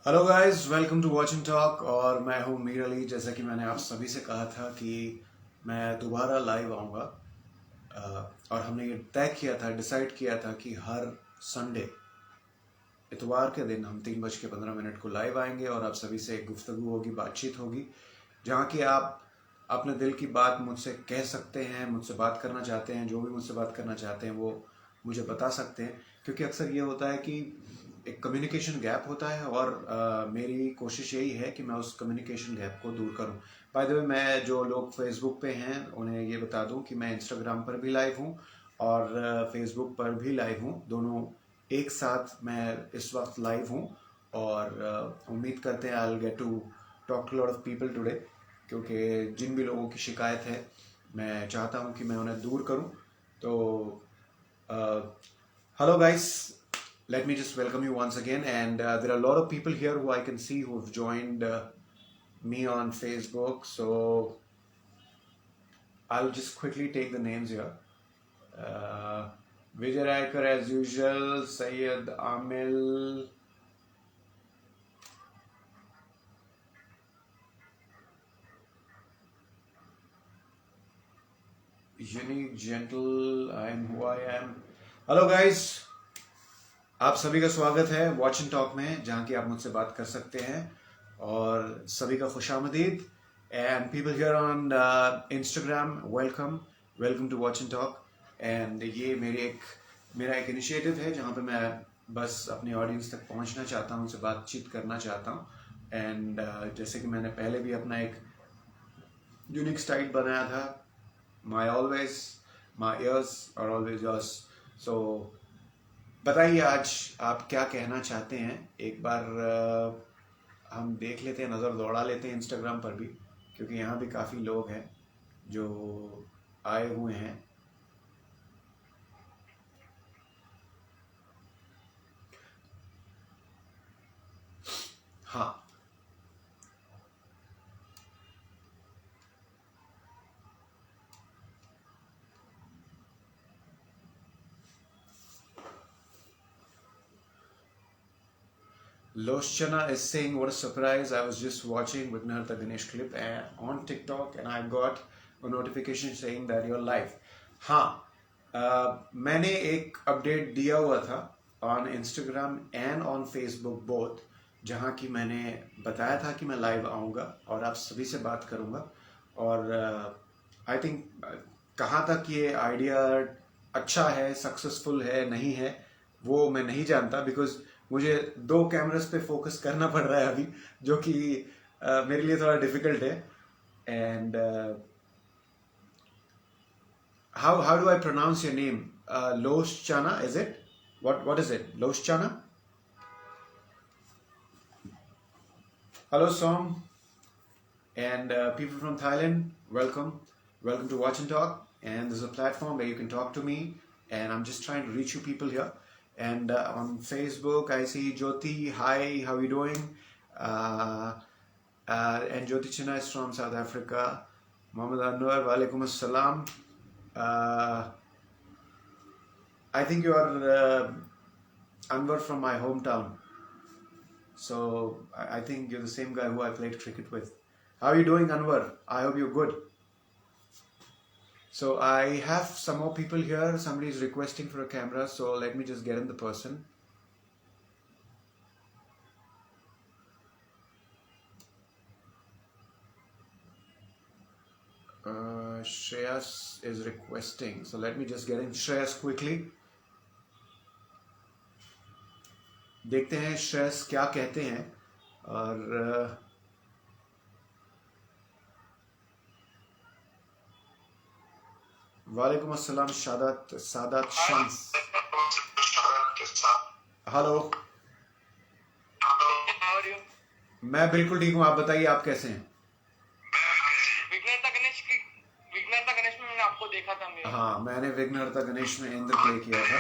Hello guys, welcome to Watch and Talk. और मैं हूँ मीर अली। जैसा कि मैंने आप सभी से कहा था कि मैं दोबारा लाइव आऊँगा, और हमने ये तय किया था, डिसाइड किया था कि हर संडे इतवार के दिन हम 3:15 को लाइव आएंगे और आप सभी से गुफ्तगू होगी, बातचीत होगी, जहाँ की आप अपने दिल की बात मुझसे कह सकते हैं, मुझसे बात करना चाहते हैं, जो भी मुझसे बात करना चाहते हैं वो मुझे बता सकते हैं। क्योंकि अक्सर ये होता है कि एक कम्युनिकेशन गैप होता है और मेरी कोशिश यही है कि मैं उस कम्युनिकेशन गैप को दूर करूं। बाय द वे, मैं जो लोग फेसबुक पे हैं उन्हें ये बता दूं कि मैं इंस्टाग्राम पर भी लाइव हूं और फेसबुक पर भी लाइव हूं। दोनों एक साथ मैं इस वक्त लाइव हूं और उम्मीद करते हैं I will get to talk to lot of people today, क्योंकि जिन भी लोगों की शिकायत है मैं चाहता हूं कि मैं उन्हें दूर करूं। तो hello guys, let me just welcome you once again. And there are a lot of people here who I can see who have joined me on Facebook. So I'll just quickly take the names here. Vijay Raikar as usual, Syed Amil, Unique Gentle, I am who I am. Hello guys, आप सभी का स्वागत है watch and talk में, जहाँ की आप मुझसे बात कर सकते हैं। और सभी का खुशामदीद। And people here on Instagram, welcome welcome to Watch and Talk. And ये मेरा एक इनिशिएटिव है जहाँ पे मैं बस अपनी ऑडियंस तक पहुँचना चाहता हूँ, उनसे बातचीत करना चाहता हूँ। एंड जैसे कि मैंने पहले भी अपना एक यूनिक स्टाइल बनाया था, माई ईयर्स आर ऑलवेज योर्स। सो बताइए आज आप क्या कहना चाहते हैं। एक बार हम देख लेते हैं, नज़र दौड़ा लेते हैं इंस्टाग्राम पर भी, क्योंकि यहाँ भी काफ़ी लोग हैं जो आए हुए हैं। हाँ, Loshana is saying, what a surprise. I was just watching Vignaharta Ganesh clip on TikTok and I got a notification saying that you're live. हाँ, मैंने एक अपडेट दिया हुआ था on Instagram and on Facebook both, जहाँ की मैंने बताया था कि मैं लाइव आऊँगा और आप सभी से बात करूँगा। और आई थिंक कहाँ तक ये आइडिया अच्छा है, सक्सेसफुल है, नहीं है, वो मैं नहीं जानता, बिकॉज मुझे दो कैमरास पे फोकस करना पड़ रहा है अभी, जो कि मेरे लिए थोड़ा डिफिकल्ट है। And how do I pronounce your name? Loshana, is it? What is it? Loshana? Hello Som and people from Thailand, welcome to Watch and Talk. And there's a platform where you can talk to me, and I'm just trying to reach you people here. And on Facebook I see Jyoti. Hi, how are you doing? And Jyoti China is from South Africa. Mohammed Anwar, walaikum assalam. I think you are Anwar from my hometown. So I think you're the same guy who I played cricket with. How are you doing, Anwar? I hope you're good. So I have some more people here. Somebody is requesting for a camera, so let me just get in the person. Shreyas is requesting, so let me just get in Shreyas quickly. देखते हैं श्रेयस क्या कहते हैं। और वालेकुम अस्सलाम Sadat Shams. Hello, मैं बिल्कुल ठीक हूँ, आप बताइए आप कैसे हैं? विघ्नहर्ता गणेश में मैंने आपको देखा था। हाँ, मैंने विघ्नहर्ता गणेश में इंद्र प्ले किया था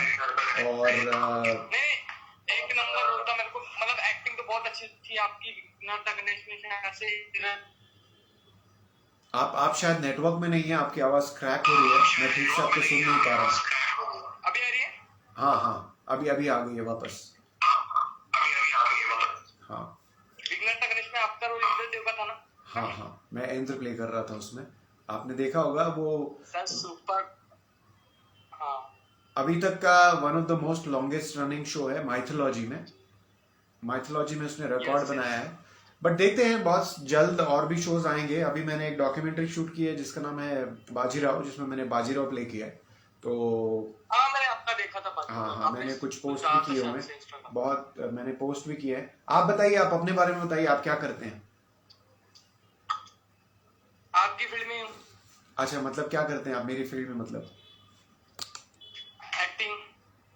और नहीं, एक नंबर होता मेरे को, मतलब एक्टिंग तो बहुत अच्छी थी आपकी विघ्नहर्ता गणेश में। ऐसे आप शायद नेटवर्क में नहीं है, आपकी आवाज क्रैक हो रही है, मैं ठीक से आपको सुन नहीं पा रहा हूँ। अभी आ रही है? हाँ, अभी आ गई है वापस। हाँ, हाँ हाँ, मैं इंद्र प्ले कर रहा था उसमें, आपने देखा होगा वो। Sir super. हाँ अभी तक का one of the most longest running show है माइथोलॉजी में। माइथोलॉजी में उसने रिकॉर्ड यस बनाया यस। है। बट देखते हैं, बहुत जल्द और भी शोज आएंगे। अभी मैंने एक डॉक्यूमेंट्री शूट की है जिसका नाम है बाजीराव, जिसमें मैंने बाजीराव प्ले किया है। तो हाँ मैंने आपका देखा था बात, हाँ तो हाँ, आपने मैंने कुछ पोस्ट भी डाला था किए हुए शायद हैं, से इंस्टाग्राम। बहुत मैंने पोस्ट भी किए हैं। आप बताइए, आप अपने बारे में बताइए, आप क्या करते हैं? आपकी फील्ड में अच्छा, मतलब क्या करते हैं आप मेरी फील्ड में, मतलब? एक्टिंग।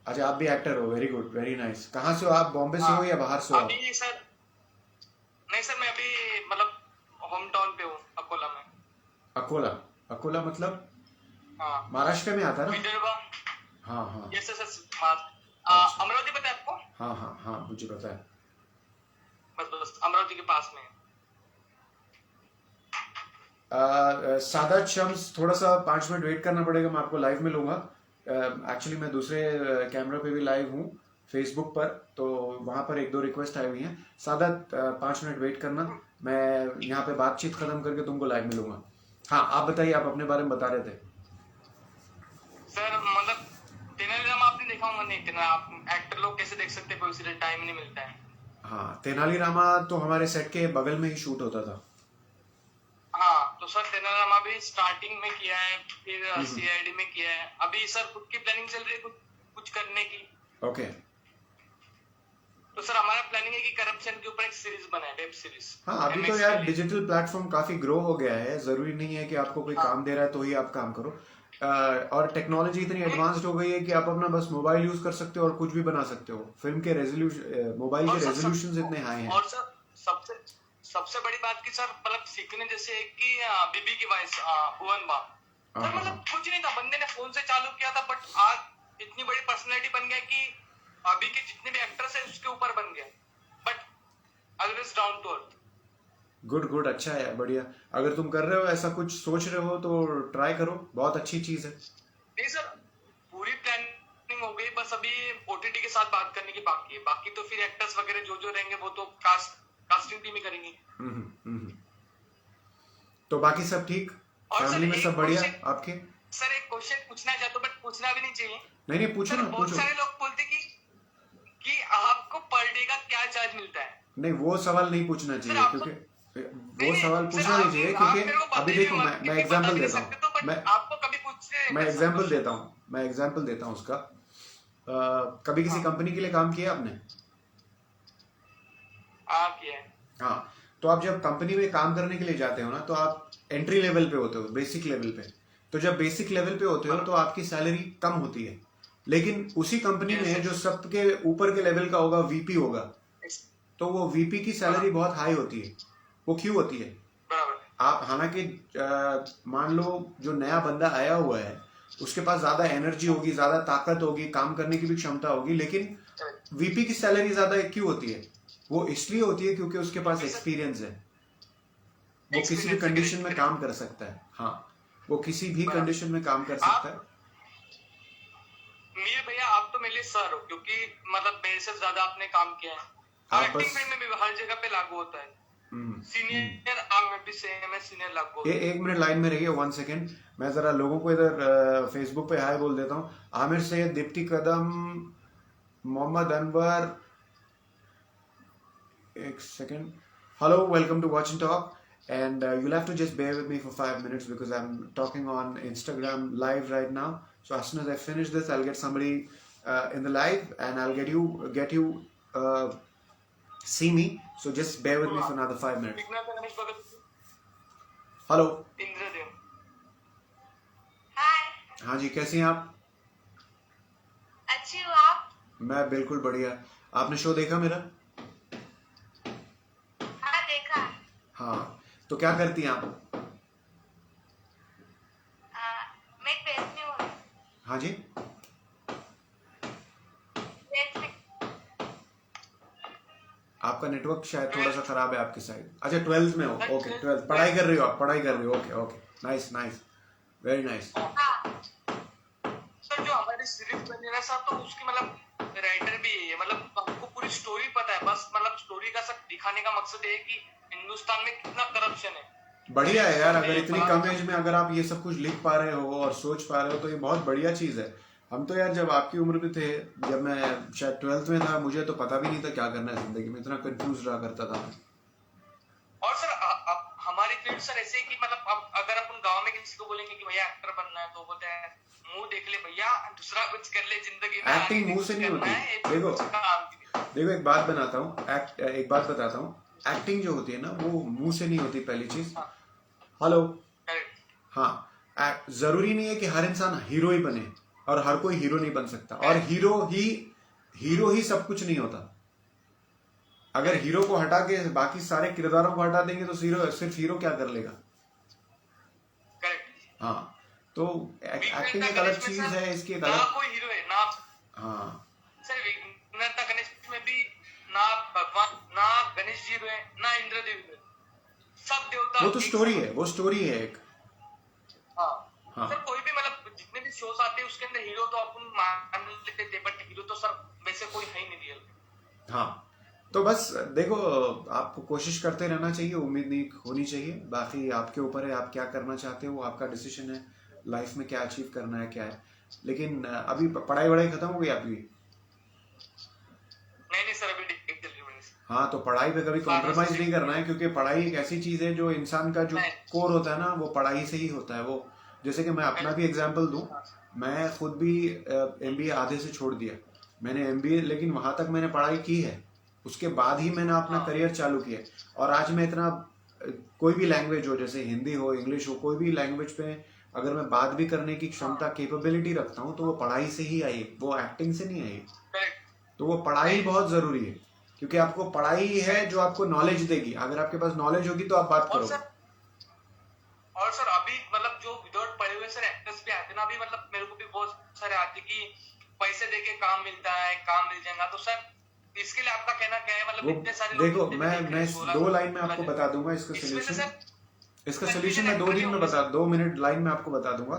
अच्छा, आप भी एक्टर हो, वेरी गुड, वेरी नाइस। कहाँ से हो आप, बॉम्बे से हाँ हो या बाहर से हो आप? अभी सर, नहीं सर मैं अभी मतलब होम टाउन पे हूँ अकोला में। अकोला? अकोला मतलब हाँ महाराष्ट्र में आता ना? विदर्भ। हाँ हाँ। Yes yes yes. अच्छा, अमरावती पता है आपको? हाँ हाँ हाँ, मुझे पता है। बस बस अमरावती के पास में है। सादा शम्स, थोड़ा सा 5 मिनट वेट करना पड़ेगा, मैं आपको लाइव में लूंगा। एक्चुअली मैं दूसरे कैमरा पे भी लाइव हूँ, फेसबुक पर, तो वहां पर एक दो रिक्वेस्ट आई हुई हैं। सादा 5 मिनट वेट करना, मैं यहाँ पे बातचीत खत्म करके तुमको लाइव में लूंगा। हाँ, आप बताइए, आप अपने बारे में बता रहे थे। सर मतलब तेनालीराम आपने देखा होगा? नहीं तेना, आप एक्टर लोग कैसे देख सकते हैं, कोई इसीलिए टाइम नहीं मिलता है। हाँ, तेनालीरामा तो हमारे सेट के बगल में ही शूट होता था। हाँ तो सर तेनालीराम अभी स्टार्टिंग में किया है, फिर सीआईडी में किया है। अभी सर खुद की प्लानिंग चल रही है कुछ करने की। ओके। तो सर हमारा प्लानिंग है कि करप्शन के ऊपर एक सीरीज बनाए, वेब सीरीज। हाँ, अभी तो यार डिजिटल प्लेटफॉर्म काफी ग्रो हो गया है, जरूरी नहीं है कि आपको कोई काम दे रहा है तो ही आप काम करो। और टेक्नोलॉजी इतनी एडवांस्ड हो गई है कि आप अपना बस मोबाइल यूज कर सकते हो और कुछ भी बना सकते हो। फिल्म के रेजोल्यूशन, मोबाइल के रेजोल्यूशन इतने हाई हैं। और सर सबसे सबसे बड़ी बात की सर, मतलब सीखने जैसे एक कि बीबी की वॉइस भुवन बाम, सर मतलब कुछ नहीं था, बंदे ने फोन से चालू किया था, बट आज इतनी बड़ी पर्सनैलिटी बन गया कि अभी के जितने भी एक्टर्स है उसके ऊपर बन गया, but always down to earth. Good good, अच्छा है, बढ़िया। अगर तुम कर रहे हो, ऐसा कुछ सोच रहे हो, तो ट्राई करो, बहुत अच्छी चीज है। नहीं सर, पूरी प्लानिंग हो गई, बस अभी ओटीटी के साथ बात करने की बाकी है। बाकी तो फिर एक्टर्स वगैरह जो जो रहेंगे वो तो कास्टिंग टीम ही करेंगी। हम्म। तो बाकी सब ठीक, और फैमिली में सब बढ़िया आपके? सर एक क्वेश्चन पूछना चाहता हूँ, बट पूछना भी नहीं चाहिए। नहीं, पूछो सर ना, बहुत पूछो। सारे लोग बोलते कि आपको पर डे का क्या चार्ज मिलता है? नहीं, वो सवाल नहीं पूछना चाहिए, सर क्योंकि नहीं वो नहीं सवाल सर, पूछना नहीं चाहिए, आप क्योंकि मेरे को अभी बताइए देखो, मत, मैं क्योंकि बता एग्जांपल भी नहीं देता सकते हूँ। तो, बट मैं आपको कभी पूछते मैं एग्जांपल देता हूँ, उसका। कभी किसी कंपनी के लिए काम किया आपने? आप ये हाँ, तो आप जब कंपनी में काम करने के लिए जाते हो ना, तो आप एंट्री लेवल पे होते हो, बेसिक लेवल पे। तो जब बेसिक लेवल पे होते हो तो आपकी सैलरी कम होती है, लेकिन उसी कंपनी में जो सबके ऊपर के लेवल का होगा, वीपी होगा, तो वो वीपी की सैलरी बहुत हाई होती है। वो क्यों होती है? बराबर। आप हालांकि मान लो जो नया बंदा आया हुआ है, उसके पास ज्यादा एनर्जी होगी, ज्यादा ताकत होगी, काम करने की भी क्षमता होगी, लेकिन वीपी की सैलरी ज्यादा क्यों होती है? वो इसलिए होती है क्योंकि उसके पास एक्सपीरियंस है, वो किसी भी कंडीशन में काम कर सकता है। हाँ, वो किसी भी कंडीशन में काम कर सकता है। मीर भैया आप तो मेरे लिए सर हो, क्योंकि मतलब मेरे से ज्यादा आपने काम किया है। आप एक्टिंग बस फील्ड में भी हर जगह पे लागू होता है। सीनियर आप में भी सेम है, सीनियर लागू। एक मिनट लाइन में रहिए, 1 सेकेंड। मैं जरा लोगों को इधर फेसबुक पे हाय बोल देता हूँ। आमिर सैयद, दीप्ति कदम, मोहम्मद अनवर, एक second. Hello, welcome to Watch and Talk, and you'll have to just bear with me for 5 minutes because I'm talking on Instagram live right now. So as soon as I finish this, I'll get somebody in the live, and I'll get you see me. So just bear with me for another 5 minutes. Hello. Indradev. हाय। हाँ जी, कैसी हैं आप? अच्छी हो आप? मैं बिल्कुल बढ़िया। आपने शो देखा मेरा? हाँ देखा। हाँ, तो क्या करती हैं आप? मैं एक पेस्ट्री हूँ। हाँ जी, आपका नेटवर्क शायद थोड़ा सा खराब है आपकी साइड। अच्छा, 12th में हो? ओके, 12th पढ़ाई कर रही हो आप? पढ़ाई कर रही हो, okay okay, nice nice, very nice. Sir जो हमारी सीरीज बनी है सर, तो उसकी मतलब राइटर भी है, मतलब हमको पूरी स्टोरी पता है, बस मतलब स्टोरी का सब दिखाने का मकसद है कि हिंदुस्तान में कितना करप्शन है। बढ़िया है यार, अगर इतनी बड़ा- कम एज में अगर आप ये सब कुछ लिख पा रहे हो और सोच पा रहे हो तो ये बहुत बढ़िया चीज है। हम तो यार जब आपकी उम्र में थे, जब मैं शायद 12th में था, मुझे तो पता भी नहीं था क्या करना है जिंदगी में, इतना कंफ्यूज रहा करता था मैं। और सर हमारी फील्ड सर ऐसे है कि मतलब अब अगर अपन गांव में किसी को बोलेंगे कि भैया एक्टर बनना है तो बोलते हैं मुंह देख ले भैया, दूसरा कुछ कर ले जिंदगी में, एक्टिंग आगे मुंह से कुछ नहीं करना होती। है, ये देखो कुछ काम की नहीं। देखो एक बात बताता हूँ, एक बात बताता हूँ, एक्टिंग जो होती है ना वो मुंह से नहीं होती, पहली चीज। हाँ, हेलो। correct। हाँ, जरूरी नहीं है कि हर इंसान हीरो ही बने, और हर कोई हीरो नहीं बन सकता, और हीरो ही सब कुछ नहीं होता। अगर हीरो को हटा के बाकी सारे किरदारों को हटा देंगे तो सिर्फ हीरो क्या कर लेगा। करेक्ट। हाँ, तो एक्टिंग एक अलग चीज है, इसकी एक ना अलग। कोई हीरो है ना। हाँ सर विघ्नहर्ता गणेश में भी ना भगवान, ना गणेश जी हीरो है, ना इंद्रदेव हीरो है, सब देवता वो तो एक स्टोरी समान। है, वो स्टोरी है एक। हाँ। हाँ। सर कोई भी मतलब जितने भी शोज आते हैं उसके अंदर हीरो तो अपन मान लेते थे, बट हीरो तो सर वैसे कोई है ही नहीं रियल। हाँ, तो बस देखो, आपको कोशिश करते रहना चाहिए, उम्मीद नहीं होनी चाहिए, बाकी आपके ऊपर है, आप क्या करना चाहते हो, वो आपका डिसीजन है, लाइफ में क्या अचीव करना है क्या है। लेकिन अभी पढ़ाई वढ़ाई खत्म हो गई आपकी? नहीं सर, अभी डिग्री चल रही है मेरी। हाँ, तो पढ़ाई पे कभी कॉम्प्रोमाइज नहीं करना है, क्योंकि पढ़ाई एक ऐसी चीज है जो इंसान का जो कोर होता है ना, वो पढ़ाई से ही होता है। वो जैसे कि मैं अपना भी एग्जाम्पल दूं, मैं खुद भी एमबीए आधे से छोड़ दिया। मैंने एमबीए, लेकिन वहां तक मैंने पढ़ाई की है, उसके बाद ही मैंने अपना करियर चालू किया। और आज मैं इतना कोई भी लैंग्वेज हो, जैसे हिंदी हो, इंग्लिश हो, कोई भी लैंग्वेज पे अगर मैं बात भी करने की क्षमता, कैपेबिलिटी रखता हूँ, तो वो पढ़ाई से ही आई, वो एक्टिंग से नहीं आई। तो वो पढ़ाई बहुत जरूरी है, क्योंकि आपको पढ़ाई है जो आपको नॉलेज देगी। अगर आपके पास नॉलेज होगी तो आप बात करोगे। और सर अभी मतलब जो विदाउट पढ़े हुए सर एक्टर्स भी आते ना, अभी मतलब मेरे को भी बहुत सारे आते कि पैसे देके काम मिलता है, काम मिल जाएगा। तो सर इसके लिए आपका कहना क्या है? मतलब इतने सारे लोग देखो, मैं 2 लाइन में आपको बता दूंगा इसका सोल्यूशन मैं 2 मिनट लाइन में आपको बता दूंगा।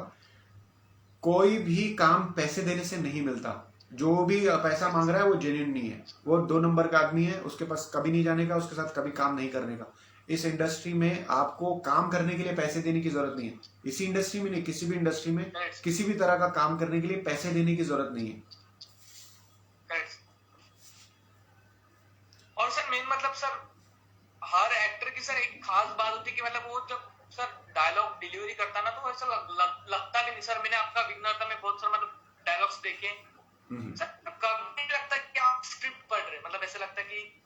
कोई भी काम पैसे देने से नहीं मिलता। जो भी पैसा मांग रहा है वो जेन्युइन नहीं है, वो 2 नंबर का आदमी है, उसके पास कभी नहीं जाने का, उसके साथ कभी काम नहीं करने का। इस इंडस्ट्री में आपको काम करने के लिए पैसे देने की जरूरत नहीं है। इसी इंडस्ट्री में नहीं, किसी भी इंडस्ट्री में किसी भी तरह का काम करने के लिए पैसे देने की जरूरत नहीं है। और सर मेन मतलब सर हर एक्टर की सर एक खास बात होती है कि मतलब वो जब सर डायलॉग डिलीवरी करता ना, तो ऐसा लगता भी नहीं। सर मैंने आपका विघ्नहर्ता में बहुत सारे मतलब डायलॉग्स देखे सर, कभी नहीं लगता कि आप स्क्रिप्ट पढ़ रहे, मतलब ऐसा लगता है कि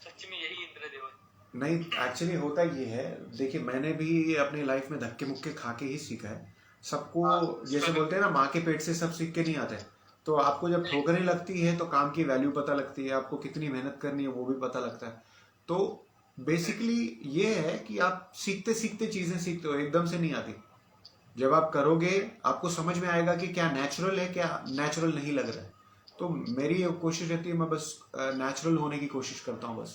सच्ची में यही इंद्रदेव है। नहीं, एक्चुअली होता ये है, देखिए मैंने भी अपनी लाइफ में धक्के मुक्के खा के ही सीखा है। सबको जैसे बोलते हैं ना, माँ के पेट से सब सीख के नहीं आते। तो आपको जब ठोकरें लगती है तो काम की वैल्यू पता लगती है, आपको कितनी मेहनत करनी है वो भी पता लगता है। तो बेसिकली ये है कि आप सीखते सीखते चीजें सीखते हो, एकदम से नहीं आती। जब आप करोगे आपको समझ में आएगा कि क्या नेचुरल है, क्या नेचुरल नहीं लग रहा है। तो मेरी कोशिश रहती है, मैं बस नेचुरल होने की कोशिश करता हूँ बस।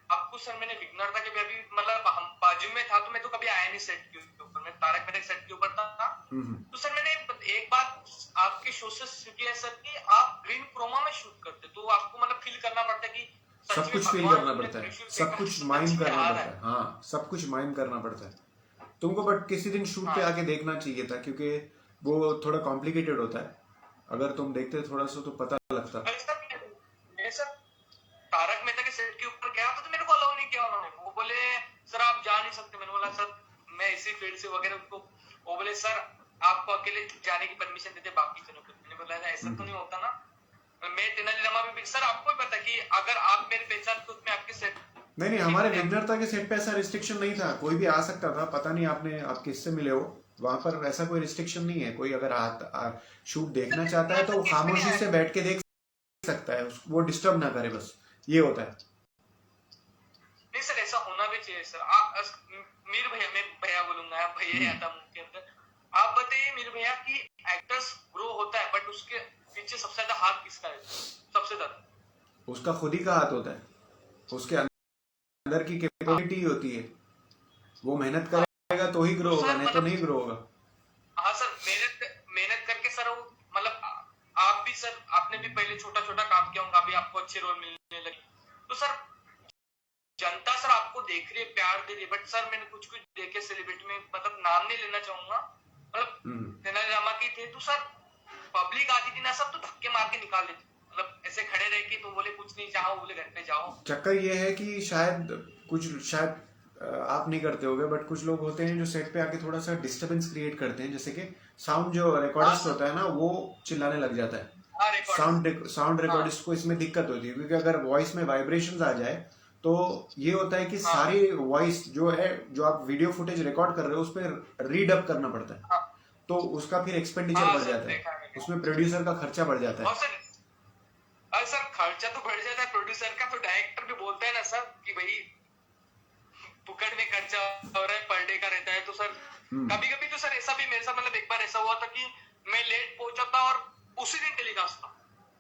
आपको सर मैंने विघ्नहर्ता के भी अभी मतलब हम बाजू में था, तो मैं तो कभी आया नहीं सेट के ऊपर, मैं तारक मेहता के सेट के ऊपर था। तो सर मैंने एक बात आपके शो से सीखी है सर कि आप ग्रीन क्रोमा में शूट करते, तो आपको मतलब फील करना पड़ता है कि सब कुछ फील करना पड़ता है, सब कुछ माइंड करना पड़ता है। हाँ, सब कुछ माइंड करना पड़ता है तुमको। बट किसी दिन शूट पे आके देखना चाहिए था, क्योंकि वो थोड़ा कॉम्प्लिकेटेड होता है। अगर तुम देखते थोड़ा सा तो पता लगता। मैं सर तारक मेहता के सेट के ऊपर गया तो मेरे को अलाउ नहीं किया उन्होंने। वो बोले सर आप जा नहीं सकते। मैंने बोला सर मैं इसी फील्ड से वगैरह उनको। वो बोले सर आपको अकेले जाने की परमिशन देते, बाकी जनों को। मैंने बोला ऐसा तो नहीं होता ना। मैं तेनालीरामा में भी सर आपको भी पता कि अगर आप मेरे पहचान तो मैं आपके सेट नहीं, हमारे विघ्नहर्ता के सेट पे ऐसा रिस्ट्रिक्शन नहीं था, कोई भी आ सकता था। पता नहीं आप किससे मिले हो, वहां पर ऐसा कोई रिस्ट्रिक्शन नहीं है। कोई अगर शूट देखना चाहता है तो वो खामोशी से बैठ के देख सकता है, वो डिस्टर्ब ना करे, बस ये होता है। नहीं सर ऐसा होना भी चाहिए सर। आप मीर भैया, मैं भैया बोलूंगा, आप भैया आता मुंह के अंदर। आप बताइए मीर भैया कि एक्टर्स ग्रो होता है, बट उसके पीछे सबसे ज्यादा हाथ किसका है? सबसे ज्यादा उसका खुद ही का हाथ होता है, उसके अंदर की कैपेबिलिटी होती है। वो मेहनत करेगा तो ही ग्रो होगा, नहीं तो नहीं ग्रो होगा। हाँ सर, मेहनत करके सर वो मतलब आप भी सर, आपने भी पहले छोटा छोटा काम किया होगा, अभी आपको अच्छे रोल मिलने लगे, तो सर जनता सर आपको देख रही है, प्यार दे रही है, बट सर मैंने कुछ कुछ देखे सेलिब्रिटी में, मतलब नाम नहीं लेना चाहूंगा, मतलब तेनालीरामा की थे तो सर पब्लिक आती थी ना सर तो धक्के मार के निकाल देती, मतलब ऐसे खड़े रह के तो बोले कुछ नहीं, चाहो बोले घर पे जाओ। चक्कर ये है कि शायद आप नहीं करते होगे, बट कुछ लोग होते हैं जो सेट पे आके थोड़ा सा डिस्टरबेंस क्रिएट करते हैं, जैसे कि साउंड जो हाँ रिकॉर्डिस्ट सर, होता है ना, वो चिल्लाने लग जाता है। हाँ रिकॉर्ड, साउंड हाँ रिकॉर्डिस्ट को इसमें दिक्कत होती है, क्योंकि अगर वॉइस में वाइब्रेशंस आ जाए तो ये होता है कि हाँ सारी वॉइस जो है, जो आप वीडियो फुटेज रिकॉर्ड कर रहे हो, उस पर रीडअप करना पड़ता है, हाँ तो उसका फिर एक्सपेंडिचर हाँ बढ़ सर जाता है, देखा है मैंने। उसमें प्रोड्यूसर का खर्चा बढ़ जाता है। और सर, अरे सर खर्चा तो बढ़ जाता है प्रोड्यूसर का, तो डायरेक्टर भी बोलता है ना सर कि भाई फुकट में खर्चा हो रहा है, पर डे का रहता है, तो सर कभी कभी तो सर ऐसा भी मेरे साथ, मतलब एक बार ऐसा हुआ था कि मैं लेट पहुंचा था और उसी दिन टेलीकास्ट था,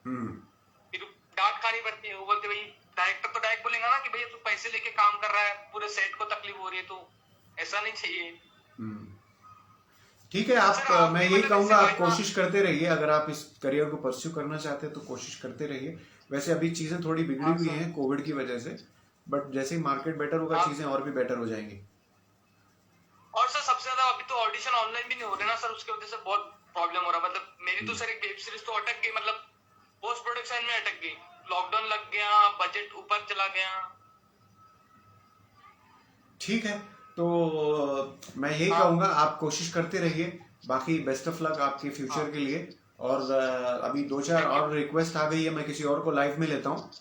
हम्म फिर डांट खानी पड़ती है, वो बोलते भाई डायरेक्टर तो डायरेक्ट बोलेगा ना कि भैया तू पैसे लेके काम कर रहा है, पूरे सेट को तकलीफ हो रही है, तो ऐसा नहीं चाहिए। हम्म ठीक है। तो आप सर आप मैं भी यही मतलब कहूंगा, ऐसे आप भाई कोशिश करते रहिए, अगर आप इस करियर को परस्यू करना चाहते हैं तो कोशिश करते रहिए। वैसे अभी चीज़ें थोड़ी बिगड़ी हाँ हुई सर, हैं कोविड की वजह से, बट जैसे ही मार्केट बेटर होगा हाँ चीज़ें सर। और भी बेटर हो जाएंगी। और सर सबसे ज्यादा अभी तो ऑडिशन ऑनलाइन भी नहीं हो रहे ना सर, उसकी वजह से बहुत प्रॉब्लम हो रहा है, मतलब मेरी तो सर एक वेब सीरीज तो अटक गई, मतलब पोस्ट प्रोडक्शन में अटक गई, लॉकडाउन लग गया, बजट ऊपर चला गया। ठीक है, तो मैं यही हाँ कहूंगा, आप कोशिश करते रहिए। बाकी बेस्ट ऑफ लक आपके हाँ, फ्यूचर के लिए। और अभी दो चार थैंक यू। और रिक्वेस्ट आ गई है, मैं किसी और को लाइव में लेता हूँ।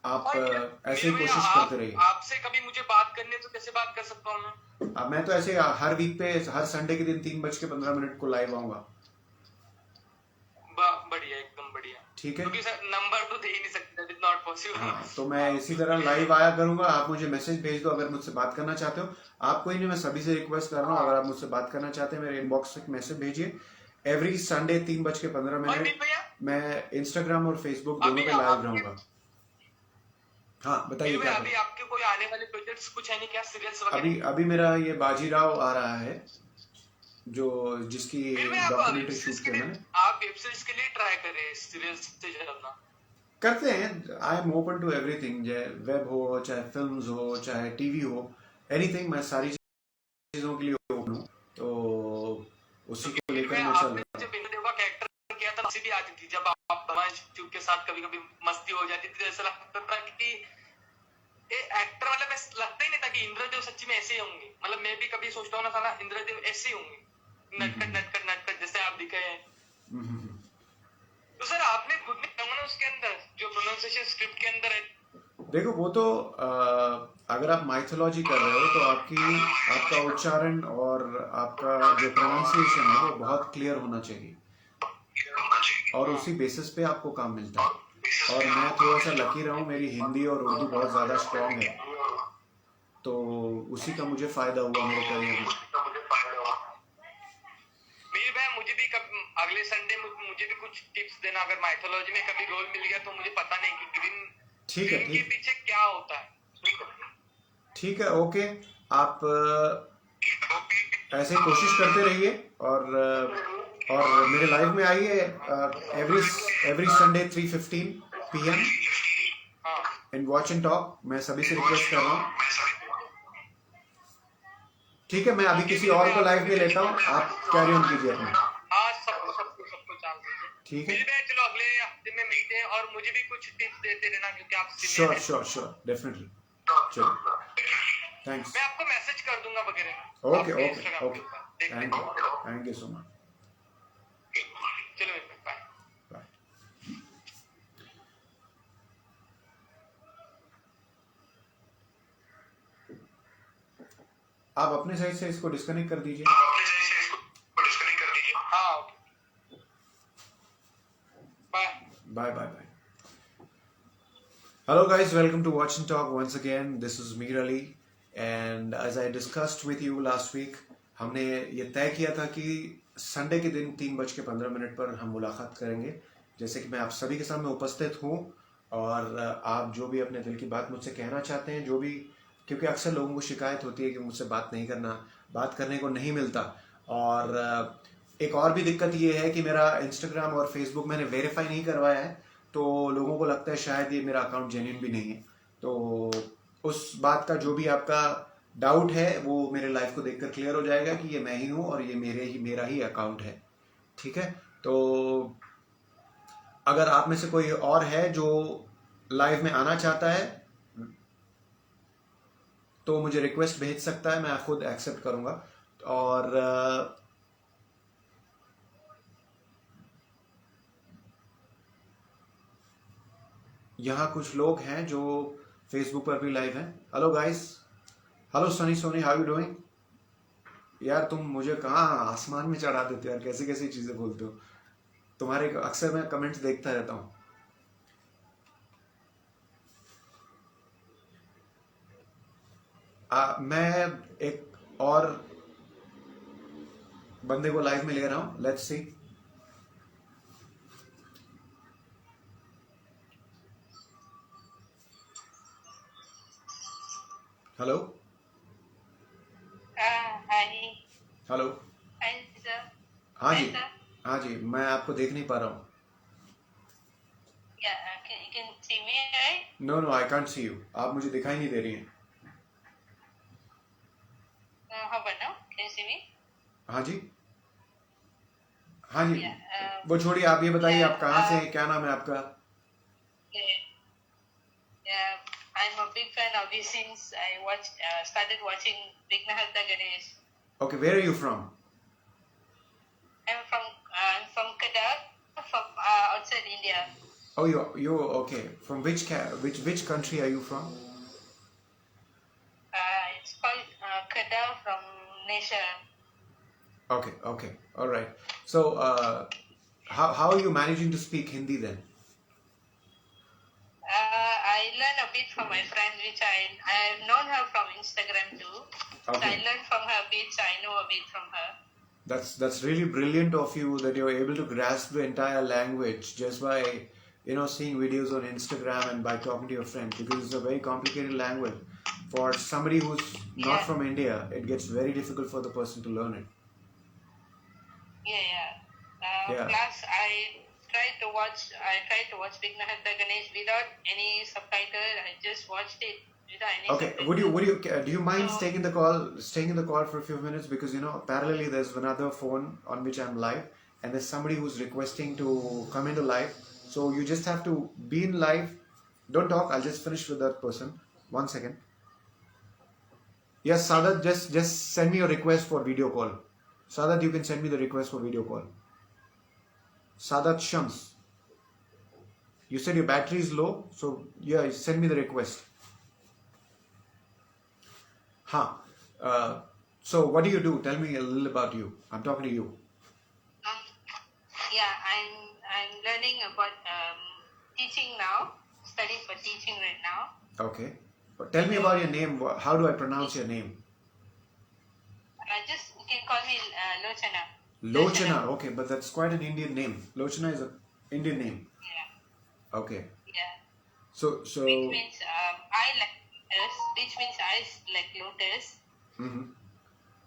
आप और ऐसे मेरे ही भैया कोशिश करते आप रहिए। आपसे कभी मुझे बात करनी है तो कैसे बात कर सकता हूँ मैं? अब मैं तो ऐसे हर वीक पे, हर संडे के दिन 3:15 को लाइव आऊंगा। बढ़िया, एकदम बढ़िया। ठीक है। क्योंकि सर नंबर तो दे ही नहीं सकते, दैट इज नॉट पॉसिबल। हाँ, तो मैं आप इसी तो तरह ठीक है। लाइव आया करूंगा। आप मुझे मैसेज भेज दो अगर मुझसे बात करना चाहते हो। आपको ही नहीं, मैं सभी से रिक्वेस्ट कर रहा हूँ, हाँ, अगर आप मुझसे बात करना चाहते हैं मेरे इनबॉक्स से मैसेज भेजिए। एवरी संडे 3:15 और मीत भैया, मैं इंस्टाग्राम और फेसबुक दोनों अभी पे लाइव आपके रहूंगा। हाँ, बताइए मीत क्या भैया, करें। अभी आपके कोई आने वाले प्रोजेक्ट्स कुछ है नहीं क्या, सीरियल्स वगैरह? अभी अभी मेरा ये बाजीराव आ रहा है, जो जिसकी मीत भैया आप वेब डॉक्यूमेंट्री सीरीज शूट के किया लिए, मैंने। आप वेब सीरीज के लिए ट्राई करें, सीरियल्स से ज्यादा। करते हैं, I am open to everything, चाहे वेब हो, चाहे फिल्म्स हो, चाहे टीवी हो, एनीथिंग, मैं सारी चीजों के लिए ओपन हूँ। तो उसी क्योंकि को मीत लेकर भैया मैं चल आपने रहा हूँ। जब इंद्र देवा का कैरेक्टर किया था, हंसी भी आती थी, जब आप तमाश चुप के साथ कभी कभी मस्ती हो जाती थी, तो ऐसा लगता था कि ये एक्टर, मतलब ऐसा लगता ही नहीं था कि इंद्रदेव सच्ची में ऐसे ही होंगे, मतलब मैं भी कभी सोचता हूँ ना साला इंद्रदेव ऐसे ही होंगे, नटखट नटखट नटखट जैसे आप दिखे हैं। तो सर आपने खुद ने कहा ना उसके अंदर जो प्रोनाउंसिएशन स्क्रिप्ट के अंदर है। देखो, वो तो अगर आप माइथोलॉजी कर रहे हो तो आपका उच्चारण और आपका जो प्रोनाउंसिएशन है वो बहुत क्लियर होना चाहिए, और हाँ उसी बेसिस पे आपको काम मिलता है। और मैं थोड़ा सा लकी रहा हूँ, मेरी हिंदी और उर्दू बहुत ज़्यादा स्ट्रांग है, तो उसी का मुझे फ़ायदा हुआ मेरे करियर में। मेरे भाई मुझे भी अगले संडे मुझे भी कुछ टिप्स देना, अगर माइथोलॉजी में कभी रोल मिल गया तो मुझे पता नहीं कि ग्रीन ठीक है, ग्रीन के पीछे क्या होता है। ठीक है, ओके। आप ऐसे ही कोशिश करते रहिए, और मेरे लाइव में आइए एवरी संडे 3:15 PM हाँ इन वॉच एंड टॉक। मैं सभी से रिक्वेस्ट कर रहा हूँ। ठीक है, मैं अभी किसी और को लाइव में लेता हूँ, आप कैरी ऑन कीजिए अपना। हाँ, सबको चांस दीजिए। ठीक है, मेरे भाई चलो अगले हफ्ते में मिलते हैं, और मुझे भी कुछ टिप्स देते रहना क्योंकि आप सीनियर श्योर हैं। Sure sure, definitely. चलो, थैंक्स। मैं आपको मैसेज कर दूंगा वगैरह ओके आपके ओके इंस्टाग्राम ओके, के ऊपर, देख थैंक यू सो मच। चलो मेरे भाई, बाय। बाय। आप अपने साइड से इसको डिस्कनेक्ट कर दीजिए। हाँ okay, bye bye bye bye. Hello guys, welcome to Watch and Talk once again. This is Mir Ali, and as I discussed with you last week, हमने ये तय किया था कि संडे के दिन 3:15 पर हम मुलाकात करेंगे, जैसे कि मैं आप सभी के सामने उपस्थित हूँ, और आप जो भी अपने दिल की बात मुझसे कहना चाहते हैं, जो भी, क्योंकि अक्सर लोगों को शिकायत होती है कि मुझसे बात करने को नहीं मिलता। और एक और भी दिक्कत ये है कि मेरा इंस्टाग्राम और फेसबुक मैंने वेरीफाई नहीं करवाया है, तो लोगों को लगता है शायद ये मेरा अकाउंट जेन्युइन भी नहीं है। तो उस बात का जो भी आपका डाउट है वो मेरे लाइव को देखकर क्लियर हो जाएगा कि ये मैं ही हूँ और ये मेरा ही अकाउंट है। ठीक है, तो अगर आप में से कोई और है जो लाइव में आना चाहता है तो मुझे रिक्वेस्ट भेज सकता है, मैं खुद एक्सेप्ट करूंगा। और यहाँ कुछ लोग हैं जो फेसबुक पर भी लाइव हैं। Hello guys, hello Sunny Soni, how you doing? यार तुम मुझे कहाँ आसमान में चढ़ा देते हो यार, कैसी कैसी चीजें बोलते हो। तुम्हारे अक्सर मैं कमेंट्स देखता रहता हूँ। मैं एक और बंदे को लाइव में ले रहा हूँ, let's see. Hello Hi. Hello. Hi, sir. हाँ Hi, जी, sir. हाँ जी, मैं आपको देख नहीं पा रहा हूँ। Yeah, you can see me, right? No no, I can't see you, आप मुझे दिखाई नहीं दे रही हैं। How about now? Can you see me? हाँ जी, हाँ जी। Yeah. वो छोड़िए, आप ये बताइए Yeah. आप कहाँ से हैं, क्या नाम है आपका? Yeah. Yeah. I'm a big fan of you since I started watching Vignahatha Ganesh. Okay, where are you from? I'm from Kedah, from outside India. Oh, you okay? From which country are you from? It's called Kedah from Malaysia. Okay, okay, all right. So, how are you managing to speak Hindi then? I learned a bit from my friend, which I have known her from Instagram too. So I Okay. learned from her a bit, so I know a bit from her. That's really brilliant of you that you're able to grasp the entire language just by seeing videos on Instagram and by talking to your friends, because it's a very complicated language. For somebody who's not Yeah. from India, it gets very difficult for the person to learn it. Yeah. Yeah. Plus, I tried to watch Vignahatha Ganesh without any subtitle. I just watched it without any Okay, subtitle. do you mind So- staying in the call for a few minutes, because parallelly there's another phone on which I'm live and there's somebody who's requesting to come into live, so you just have to be in live. Don't talk, I'll just finish with that person. 1 second. Yes, Sadat, just send me a request for video call. Sadat, you can send me the request for video call. Sadat Shams, you said your battery is low, so yeah, send me the request. Huh. So what do you do? Tell me a little about you. I'm talking to you. Yeah, I'm learning about teaching now. Studying for teaching right now. Okay. But tell me about your name. How do I pronounce your name? Just you can call me Lochana. Lochana. Okay, but that's quite an Indian name. Lochana is an Indian name. Yeah. Okay. Yeah. So Which means I like lotus. Which means I like lotus. mhm.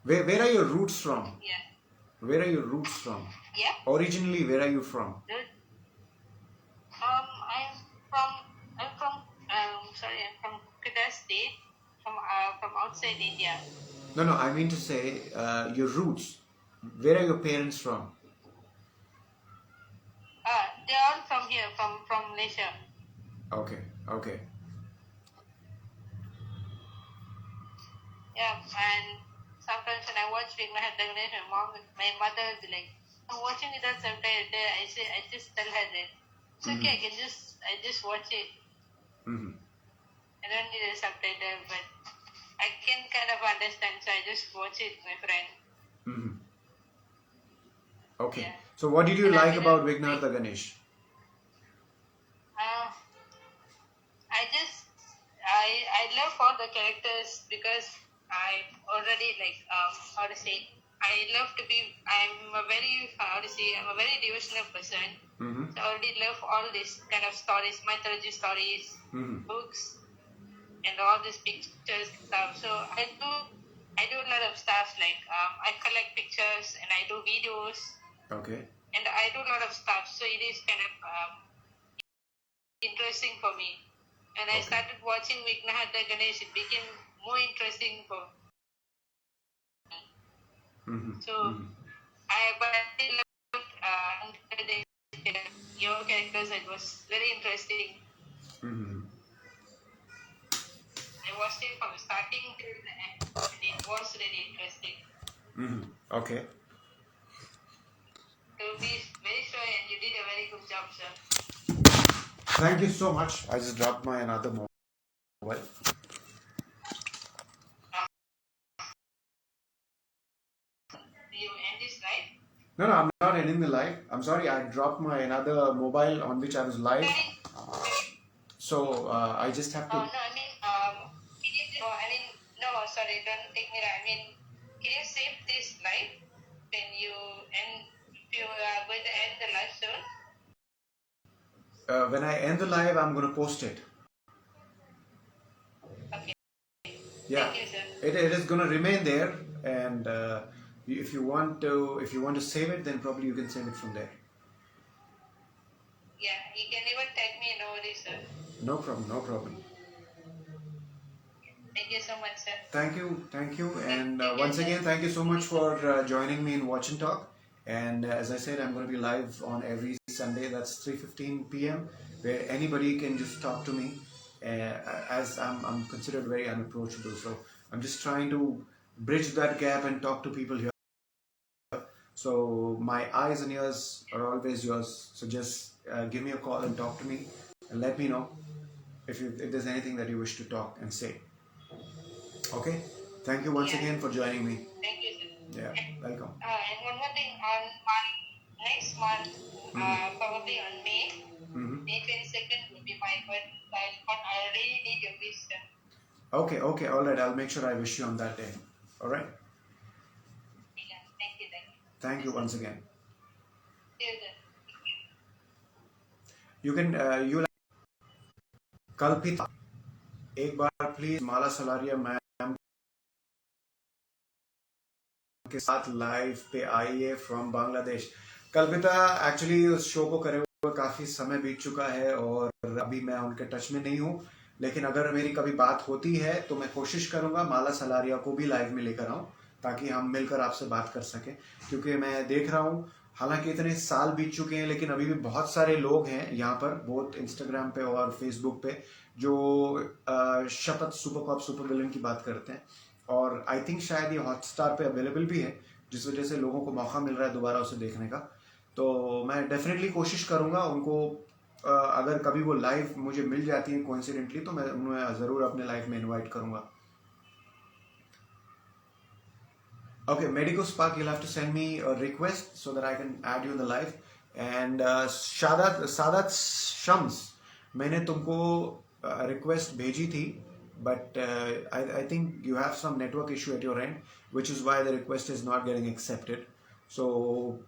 Where are your roots from? Yeah. Where are your roots from? Yeah. Originally, where are you from? Good. I'm from Kedah State, from outside India. No, I mean to say your roots. Where are your parents from? They're all from here, from Malaysia. Okay. Yeah, and sometimes when I watch Vignahatha Ganesh, my mother will be like, I'm watching without subtitle. I just tell her that it's okay. I just watch it. Mm-hmm. I don't need a subtitle, but I can kind of understand, so I just watch it with my friend. Mm-hmm. Okay. Yeah. So what did you And like I'm about gonna- Vignahatha Ganesh? I love all the characters because I already how to say, I'm a very devotional person. Mm-hmm. So I already love all these kind of stories, mythology stories, Mm-hmm. books, and all these pictures stuff. So I do a lot of stuff like I collect pictures and I do videos Okay. and I do a lot of stuff. So it is kind of interesting for me. When I started watching Vignahata Ganesh, it became more interesting for me. So but I still loved your characters. It was very interesting. I watched it from starting till the end, and it was really interesting. Okay. To be very sure, and you did a very good job, sir. Thank you so much. I just dropped my another mobile. Do you end this live? No, I'm not ending the live. I'm sorry, I dropped my another mobile on which I was live. So I just have to. No, I mean, no, sorry, don't take me wrong. I mean, can you save this live when you end? If you are going to end the live soon? When I end the live, I'm going to post it. Okay. Yeah. Thank you, sir. It is going to remain there, and if you want to save it, then probably you can save it from there. Yeah, you can even tag me in over this, sir. No problem. Thank you so much, sir. Thank you, and once again, thank you so much for joining me in Watch and Talk. And as I said, I'm going to be live on every Sunday. That's 3:15 p.m. where anybody can just talk to me, as I'm considered very unapproachable. So I'm just trying to bridge that gap and talk to people here. So my eyes and ears are always yours. So just give me a call and talk to me, and let me know if there's anything that you wish to talk and say. Okay, thank you once again for joining me. Thank you, sir. Yeah, welcome. And one more thing, on next month, probably on May 22nd will be my birthday, but I really need your wish, sir. Okay, all right. I'll make sure I wish you on that day. All right. Yeah, thank you. Thank you once again. See you, sir. You can you Kalpita, एक बार please Mala Salaria ma'am के साथ live पे आइए from Bangladesh. कल्पिता actually उस show को करे हुए काफी समय बीत चुका है और अभी मैं उनके टच में नहीं हूँ, लेकिन अगर मेरी कभी बात होती है तो मैं कोशिश करूंगा माला सलारिया को भी लाइव में लेकर आऊं ताकि हम मिलकर आपसे बात कर सकें. क्योंकि मैं देख रहा हूँ हालांकि इतने साल बीत चुके हैं लेकिन अभी भी बहुत सारे लोग हैं यहाँ पर, बहुत इंस्टाग्राम पे और फेसबुक पे, जो शपथ सुपर कप सुपर विलन की बात करते हैं. और आई थिंक शायद ये हॉटस्टार पे अवेलेबल भी है, जिस वजह से लोगों को मौका मिल रहा है दोबारा उसे देखने का. तो मैं डेफिनेटली कोशिश करूंगा उनको, अगर कभी वो लाइव मुझे मिल जाती है कोइंसिडेंटली तो मैं उन्हें ज़रूर अपने लाइव में इनवाइट करूंगा. Okay, Medico Spark, you'll have to send me a request so that I can add you in the live. And Sadat Shams, मैंने तुमको request भेजी थी, but I think you have some network issue at your end, which is why the request is not getting accepted. So,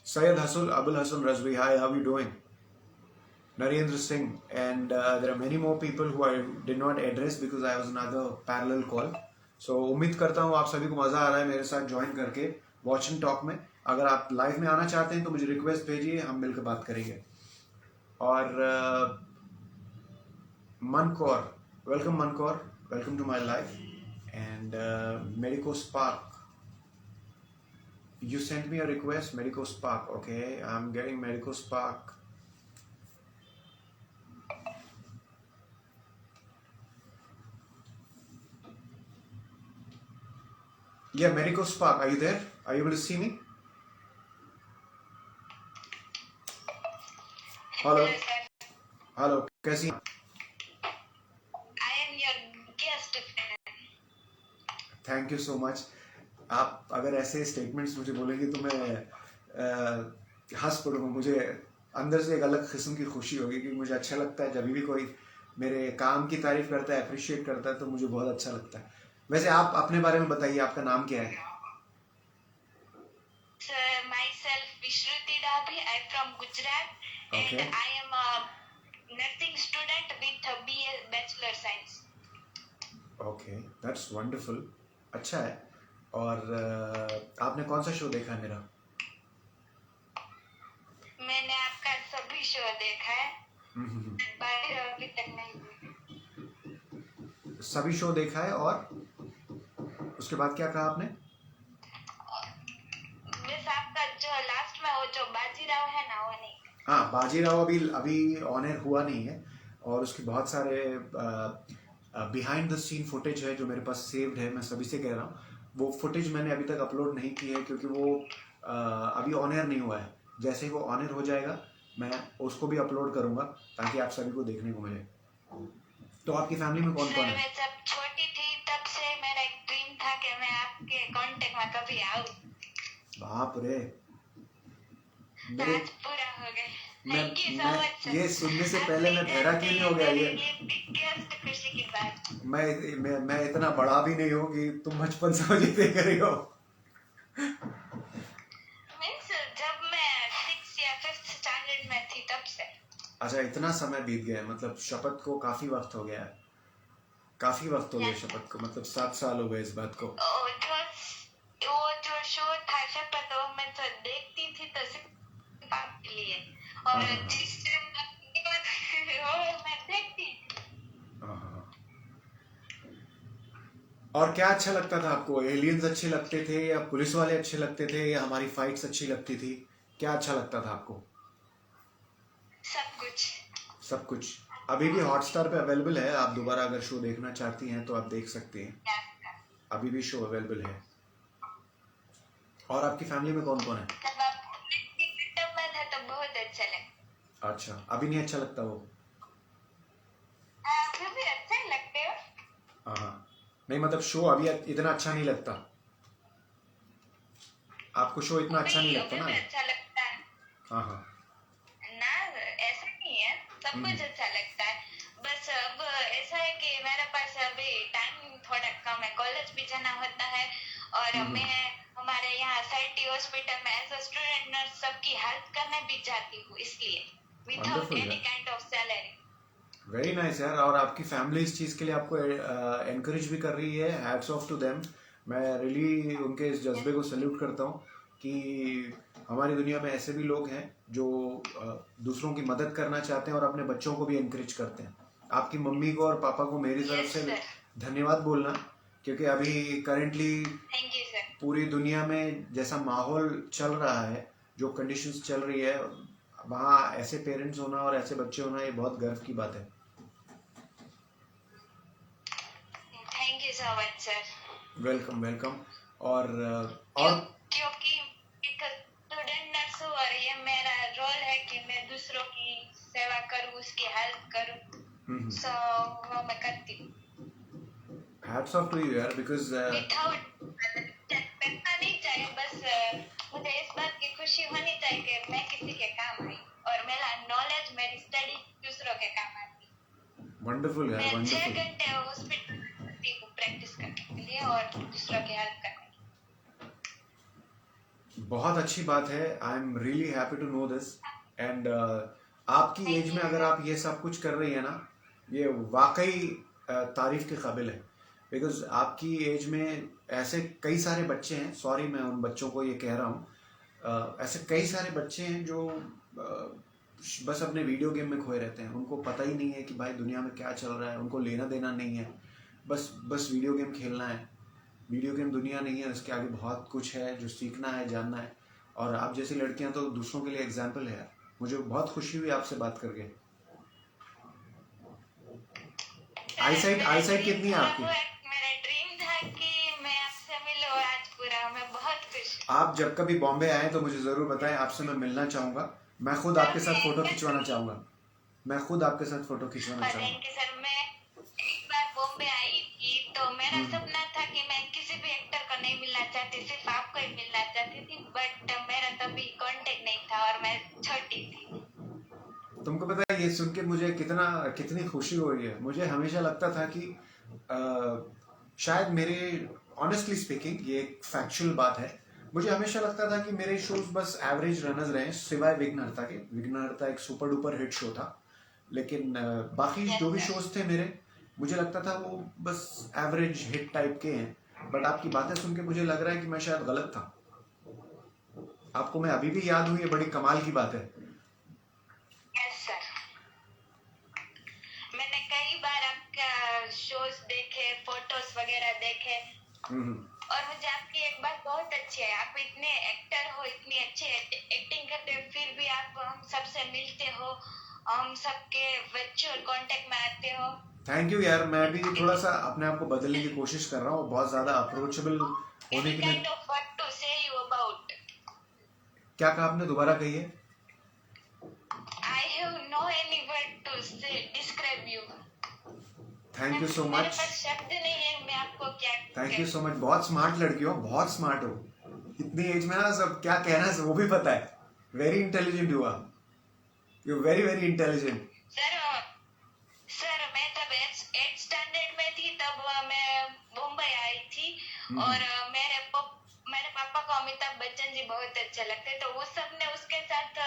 Syed Hasul, Abul Hasan Razvi, hi, how are you doing? Narendra Singh, and there are many more people who I did not address because I was another parallel call. So उम्मीद करता हूँ आप सभी को मज़ा आ रहा है मेरे साथ ज्वाइन करके वॉच एंड टॉक में. अगर आप लाइव में आना चाहते हैं तो मुझे रिक्वेस्ट भेजिए, हम मिलकर बात करेंगे. और Mankaur, welcome Mankaur, welcome to my life. And Medico Spark, you sent me a request, Medico Spark. Okay, I'm getting Medico Spark. Yeah, Medico Spark, are you there? Are you able to see me? Hello. Hello, कैसी हैं? I am your guest fan. Thank you so much. आप अगर ऐसे statements मुझे बोलेंगे तो मैं हंस पड़ूंगा. मुझे अंदर से एक अलग किस्म की खुशी होगी क्योंकि मुझे अच्छा लगता है जब भी कोई मेरे काम की तारीफ करता है, अप्रिशिएट करता है, तो मुझे बहुत अच्छा लगता है. वैसे आप अपने बारे में बताइए, आपका नाम क्या है? Sir, myself Vishruti Dabhi. I'm from Gujarat. Okay. And I am a nursing student with a BA Bachelor Science. Okay, that's wonderful. अच्छा है. और आपने कौन सा शो देखा है मेरा? मैंने आपका सभी शो देखा है. But सभी शो देखा है। और उसके बाद क्या कहा आपने? मिस आपका जो लास्ट में वो जो बाजीराव है ना, वो नहीं। हाँ, बाजीराव अभी अभी ऑन एयर हुआ नहीं है, और उसके बहुत सारे बिहाइंड द सीन फुटेज है जो मेरे पास सेव्ड है। मैं सभी से कह रहा हूँ, वो फुटेज मैंने अभी तक अपलोड नहीं की है, क्योंकि वो अभी ऑन एयर नहीं हुआ है। जैसे ही वो ऑन एयर हो जाएगा मैं उसको भी अपलोड करूँगा, ताकि आप सभी को देखने को मिले। तो आपकी फैमिली में कौन कौन सर, है? मैं जब छोटी थी तब से मेरा एक ड्रीम था कि मैं आपके कांटेक्ट में कभी आऊं। बाप रे, तो मेरे आज पूरा हो गया। मैं thank you so much sir. ये सुनने से पहले मैं बहरा क्यों नहीं हो गया? ये बिगेस्ट खुशी की बात। मैं इतना बड़ा भी नहीं हूँ कि तुम बचपन से मुझे देख रही हो। मीन्स जब मैं 6 या 5th स्टैंडर्ड में थी तब से। अच्छा, इतना समय बीत गया है, मतलब शपथ को काफी वक्त हो गया है। काफी वक्त हो गया शपथ को, मतलब 7 साल हो गए इस बात को। वो जो शो था शपथ, वो मैं तो देखती थी तो सिर्फ आपके लिए, और हाँ। जिस वो मैं देखती थी। हाँ। और क्या अच्छा लगता था आपको? एलियंस अच्छे लगते थे, या पुलिस वाले अच्छे लगते थे, या हमारी फाइट्स अच्छी लगती थी? क्या अच्छा लगता था आपको? सब कुछ। सब कुछ। अभी भी हॉटस्टार पे अवेलेबल है, आप दोबारा अगर शो देखना चाहती हैं तो आप देख सकती हैं। अभी भी शो अवेलेबल है। और आपकी फैमिली में कौन कौन है? जब आप गिफ्ट में थे तो बहुत अच्छा लगा। अच्छा, अभी नहीं अच्छा लगता वो? आप भी अच्छे लगते हो। हाँ, नहीं मतलब शो अभी इतना अच्छा नहीं लगता आपको? शो इतना अच्छा नहीं लगता ना? अच्छा लगता है हाँ। ना, ऐसा नहीं है, सब कुछ अच्छा लगता है। बस अब ऐसा है कि मेरे पास अभी टाइम थोड़ा कम है, कॉलेज भी जाना होता है, और मैं हमारे यहाँ साइटी हॉस्पिटल में एज अ स्टूडेंट नर्स सबकी हेल्प करने भी जाती हूँ, इसलिए विदाउट Wonderful, एनी यार। Kind of salary. Very nice यार। और आपकी फैमिली इस चीज़ के लिए आपको एनकरेज भी कर रही है। Hats off to them. मैं रियली उनके इस जज्बे को सल्यूट करता हूँ कि हमारी दुनिया में ऐसे भी लोग हैं जो दूसरों की मदद करना चाहते हैं और अपने बच्चों को भी एनकरेज करते हैं। आपकी मम्मी को और पापा को मेरी तरफ से धन्यवाद बोलना, क्योंकि अभी करेंटली थैंक यू सर। पूरी दुनिया में जैसा माहौल चल रहा है, जो कंडीशंस चल रही है, वहाँ ऐसे पेरेंट्स होना और ऐसे बच्चे होना, ये बहुत गर्व की बात है। Thank you so much sir. Welcome welcome. और क्योंकि एक स्टूडेंट नर्स हूँ और ये मेरा रोल है कि मैं दूसरों की सेवा करूँ, उसकी हेल्प करूँ, सो वो मैं करती हूँ। हैट्स ऑफ टू यू यार, बिकॉज विदाउट पैसा नहीं चाहिए, बस मुझे इस बात की खुशी होनी चाहिए कि मैं किसी के काम आई और मेरा नॉलेज, मेरी स्टडी दूसरों के काम आती। वंडरफुल यार, मैं 6 वंडरफुल। घंटे हॉस्पिटल में प्रैक्टिस करने के लिए और दूसरों की हेल्प करने के लिए। बहुत अच्छी बात है। I am really happy to know this. And आपकी एज में अगर आप ये सब कुछ कर रही है ना, ये वाकई तारीफ के काबिल है। बिकॉज आपकी एज में ऐसे कई सारे बच्चे हैं, सॉरी मैं उन बच्चों को ये कह रहा हूँ, ऐसे कई सारे बच्चे हैं जो बस अपने वीडियो गेम में खोए रहते हैं। उनको पता ही नहीं है कि भाई दुनिया में क्या चल रहा है, उनको लेना देना नहीं है, बस वीडियो गेम खेलना है। वीडियो गेम दुनिया नहीं है, इसके आगे बहुत कुछ है जो सीखना है, जानना है। और आप जैसी लड़कियां तो दूसरों के लिए एग्जाम्पल है। मुझे बहुत खुशी हुई आपसे बात करके। आईसाइट कितनी है आपकी? मेरा ड्रीम था कि मैं आपसे मिलूं, आज पूरा, मैं बहुत खुश हूं। आप जब कभी बॉम्बे आए तो मुझे जरूर बताएं, आपसे मैं मिलना चाहूंगा। मैं खुद आपके साथ फोटो खिंचवाना चाहूंगा। Thank you sir. मैं एक बार बॉम्बे आई थी तो मेरा सपना था कि मैं किसी भी एक्टर को नहीं मिलना चाहती, सिर्फ आपको ही मिलना चाहती थी, बट मेरा तभी कांटेक्ट नहीं था और मैं छोटी थी। तुमको पता है, ये सुन के मुझे कितनी खुशी हो रही है। मुझे हमेशा लगता था कि शायद मेरे, ऑनेस्टली स्पीकिंग ये एक फैक्चुअल बात है, मुझे हमेशा लगता था कि मेरे शोज बस एवरेज रनर्स रहे, सिवाय विघ्नहर्ता के। विघ्नहर्ता एक सुपर डुपर हिट शो था, लेकिन बाकी जो भी शोज थे मेरे, मुझे लगता था वो बस एवरेज हिट टाइप के हैं। बट आपकी बातें सुन के मुझे लग रहा है कि मैं शायद गलत था। आपको मैं अभी भी याद हूँ, ये बड़ी कमाल की बात है। Yes sir. मैंने कई कई बार आपका शोज देखे, फोटोज वगैरह देखे, और मुझे आपकी एक बात बहुत अच्छी है, आप इतने एक्टर हो, इतनी अच्छी एक्टिंग करते हो, फिर भी आप हम सबसे मिलते हो, हम सबके वर्चुअल कांटेक्ट में आते हो। थैंक यू यार, मैं भी थोड़ा सा अपने आप को बदलने की कोशिश कर रहा हूँ, बहुत ज्यादा अप्रोचेबल होने के लिए। क्या कहा आपने, दोबारा कहिए। I have no any word to say, describe you. Thank you सो मेरे मच, पास शब्द नहीं है, मैं आपको क्या थैंक यू सो मच। बहुत स्मार्ट लड़की हो, बहुत स्मार्ट हो, इतनी एज में ना सब क्या कहना है वो भी पता है। Very intelligent you are, you very very intelligent. Sir मैं तब 8th स्टैंडर्ड में थी, तब मैं मुंबई आई थी, और मेरे पापा को अमिताभ बच्चन जी बहुत अच्छे लगते, तो वो सब ने उसके साथ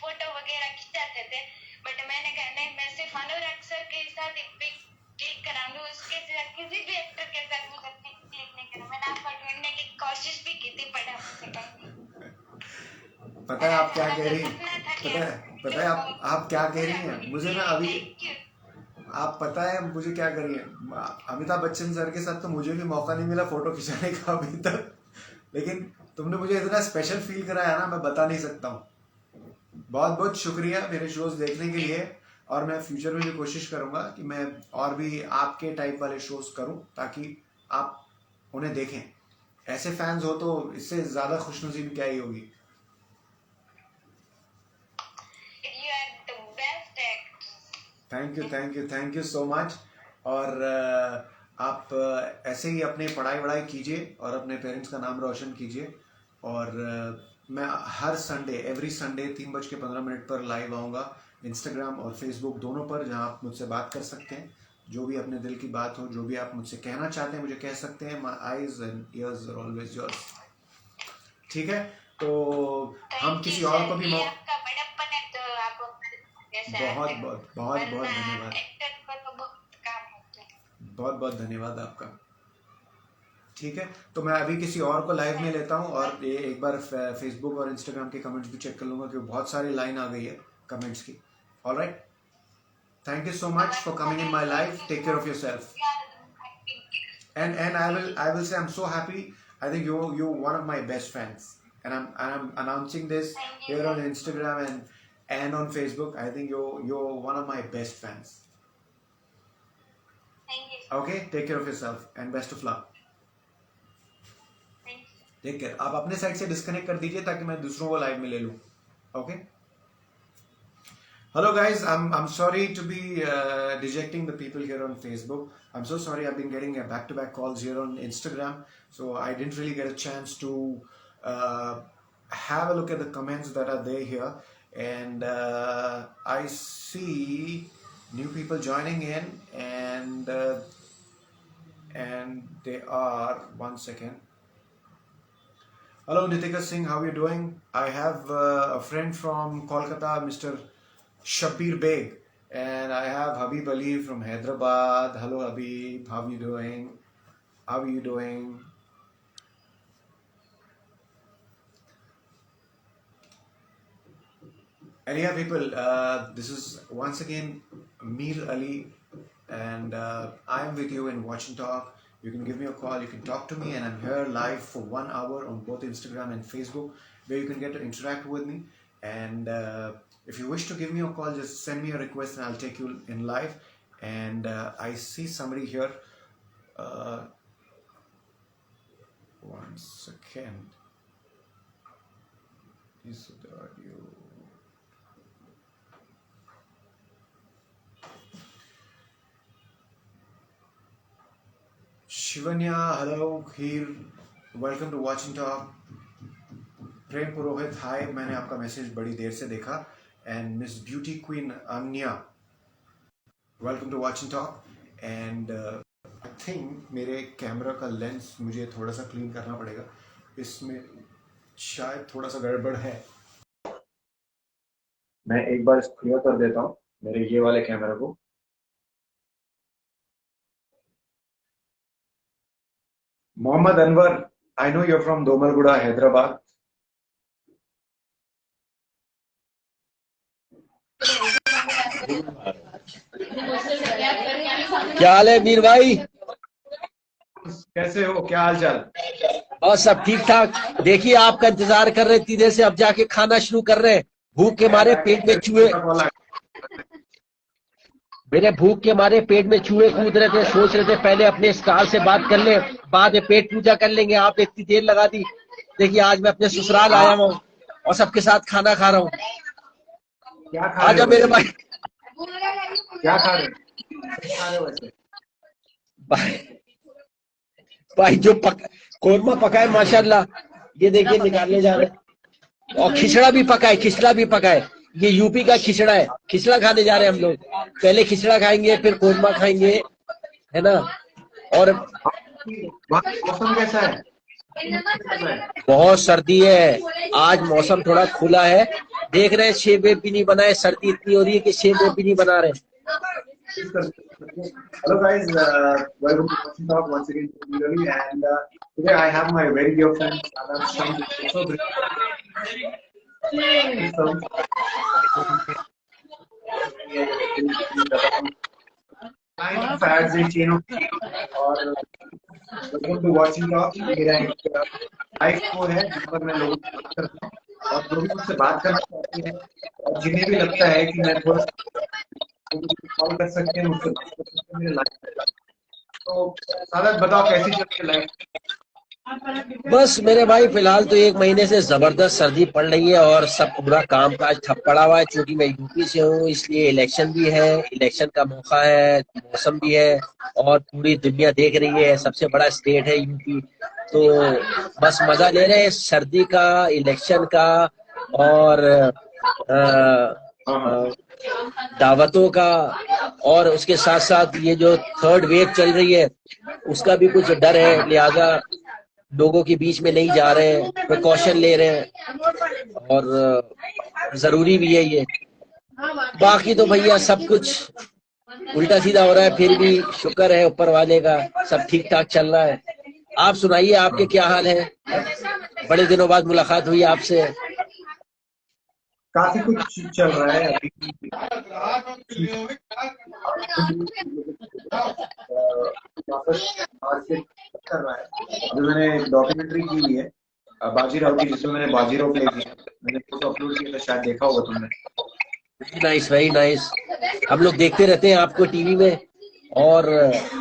फोटो वगैरह खिंचाते थे, बट मैंने कहा नहीं, मैं सिर्फ अनुराग सर के साथ पिक क्लिक कराऊंगी, उसके साथ किसी भी एक्टर के साथ मुझे पिक क्लिक नहीं करा। मैंने आपको ढूंढने की कोशिश भी की थी, पर मुझसे कहीं। पता है आप क्या कह रही हैं, पता है आप क्या कह रही हैं मुझे ना अभी, आप पता है मुझे क्या करी है, अमिताभ बच्चन सर के साथ तो मुझे भी मौका नहीं मिला फोटो खिंचाने का अभी तक, लेकिन तुमने मुझे इतना स्पेशल फील कराया ना, मैं बता नहीं सकता हूँ। बहुत बहुत शुक्रिया मेरे शोज देखने के लिए, और मैं फ्यूचर में भी कोशिश करूंगा कि मैं और भी आपके टाइप वाले शोज करूं, ताकि आप उन्हें देखें। ऐसे फैंस हो तो इससे ज्यादा खुशनसीबी क्या ही होगी। Thank you so much. और आप ऐसे ही अपने पढ़ाई वढ़ाई कीजिए और अपने पेरेंट्स का नाम रोशन कीजिए। और मैं हर संडे, एवरी संडे 3:15 पर लाइव आऊँगा, इंस्टाग्राम और फेसबुक दोनों पर, जहाँ आप मुझसे बात कर सकते हैं। जो भी अपने दिल की बात हो, जो भी आप मुझसे कहना चाहते हैं, मुझे कह सकते हैं। My eyes and ears are always yours. ठीक है, तो हम किसी और को भी बहुत बहुत बहुत बहुत धन्यवाद, बहुत बहुत धन्यवाद आपका। ठीक है, तो मैं अभी किसी और को लाइव में लेता हूँ, और ये एक बार फेसबुक और इंस्टाग्राम के कमेंट्स भी चेक कर लूंगा, क्योंकि बहुत सारी लाइन आ गई है कमेंट्स की। Alright, thank you so much for coming in my life. Take care of yourself, and I will say I'm so happy. I think you're one of my best fans, and I'm announcing this here on Instagram and on Facebook. I think you're one of my best fans. Thank you. Okay, take care of yourself and best of luck. Take care. आप अपने साइड से disconnect कर दीजिए ताकि मैं दूसरों को लाइव में ले लूं। Okay, hello guys, I'm sorry to be rejecting the people here on Facebook. I'm so sorry. I've been getting back-to-back calls here on Instagram, so I didn't really get a chance to have a look at the comments that are there here. And I see new people joining in, and they are, one second. Hello Nitika Singh, how are you doing? I have a friend from Kolkata, Mr. Shabir Beg, and I have Habib Ali from Hyderabad. Hello Habib, how are you doing? How are you doing? And yeah, people, this is once again Mir Ali, and I am with you in Watch and Talk. You can give me a call, you can talk to me, and I'm here live for 1 hour on both Instagram and Facebook, where you can get to interact with me. And if you wish to give me a call, just send me a request and I'll take you in live. And I see somebody here. One second. Is the audio? Shivanya, hello, here. Welcome to Watch and Talk. Prem Purohit, hi, मैंने आपका message बड़ी देर से देखा। And miss beauty queen Anya, welcome to Watch and Talk. And I think मेरे camera का lens मुझे थोड़ा सा क्लीन करना पड़ेगा, इसमें शायद थोड़ा सा गड़बड़ है। मैं एक बार क्लियर कर देता हूँ मेरे ये वाले कैमरा को। Mohammad Anwar, I know you're from Domalguda, Hyderabad. क्या हाल है मीर भाई? कैसे हो, क्या हाल चाल? और सब ठीक ठाक। देखिए आपका इंतजार कर रहे इतनी देर से, अब जाके खाना शुरू कर रहे हैं। भूख के मारे पेट में चूहे, मेरे भूख के मारे पेट में चूहे कूद रहे थे। सोच रहे थे पहले अपने स्टार से बात कर ले, बाद में पेट पूजा कर लेंगे। आप इतनी देर लगा दी। देखिए आज मैं अपने ससुराल आया हूँ और सबके साथ खाना खा रहा हूँ। क्या खा रहे आजा हो मेरे वैसे? भाई। क्या खा रहे हो वैसे? भाई, भाई जो कोरमा पका है माशाल्लाह, ये देखिए निकालने जा रहे हैं। और खिचड़ा भी पका है, खिचड़ा भी पका है। ये यूपी का खिचड़ा है, खिचड़ा खाने जा रहे हैं हम लोग। पहले खिचड़ा खाएंगे फिर कोरमा खाएंगे, है ना। और वहाँ मौसम कैसा है? बहुत सर्दी है। आज मौसम थोड़ा खुला है। देख रहे हैं सेब वेब भी नहीं बनाए, सर्दी इतनी हो रही है कि सेब वेब भी नहीं बना रहे। Hello guys, welcome to Watching Talk once again, Murali, and today I have my very dear friend Salam Shams. So fads and chain of और welcome to Watching Talk। मेरा एक लाइव शो है जिस पर मैं लोगों से बात करता हूँ और जो भी मुझसे बात करना चाहते हैं और जिन्हें भी लगता है कि मैं थोड़ा कॉल कर सकते हैं, मुझसे बात कर सकते हैं मेरे लाइव। तो सादत बताओ कैसी चल रही है लाइफ? बस मेरे भाई फिलहाल तो 1 महीने से जबरदस्त सर्दी पड़ रही है और सब पूरा काम काज ठप पड़ा हुआ है। क्योंकि मैं यूपी से हूँ इसलिए इलेक्शन भी है, इलेक्शन का मौका है, मौसम भी है और पूरी दुनिया देख रही है। सबसे बड़ा स्टेट है यूपी, तो बस मजा ले रहे हैं सर्दी का, इलेक्शन का और दावतों का। और उसके साथ साथ ये जो थर्ड वेव चल रही है उसका भी कुछ डर है, लिहाजा लोगों के बीच में नहीं जा रहे हैं, प्रिकॉशन ले रहे हैं और जरूरी भी है ये। बाकी तो भैया सब कुछ उल्टा सीधा हो रहा है, फिर भी शुक्र है ऊपर वाले का, सब ठीक ठाक चल रहा है। आप सुनाइए, आपके क्या हाल है? बड़े दिनों बाद मुलाकात हुई आपसे। काफी कुछ चल रहा है अभी। वापस मार्केट कर रहा है। अभी मैंने एक डॉक्यूमेंट्री की हुई है बाजीराव की, जिसमें मैंने बाजीराव प्ले किया। मैंने फोटो अपलोड किया था, शायद देखा होगा तुमने। Very nice, very nice. हम लोग देखते रहते हैं आपको टीवी में। और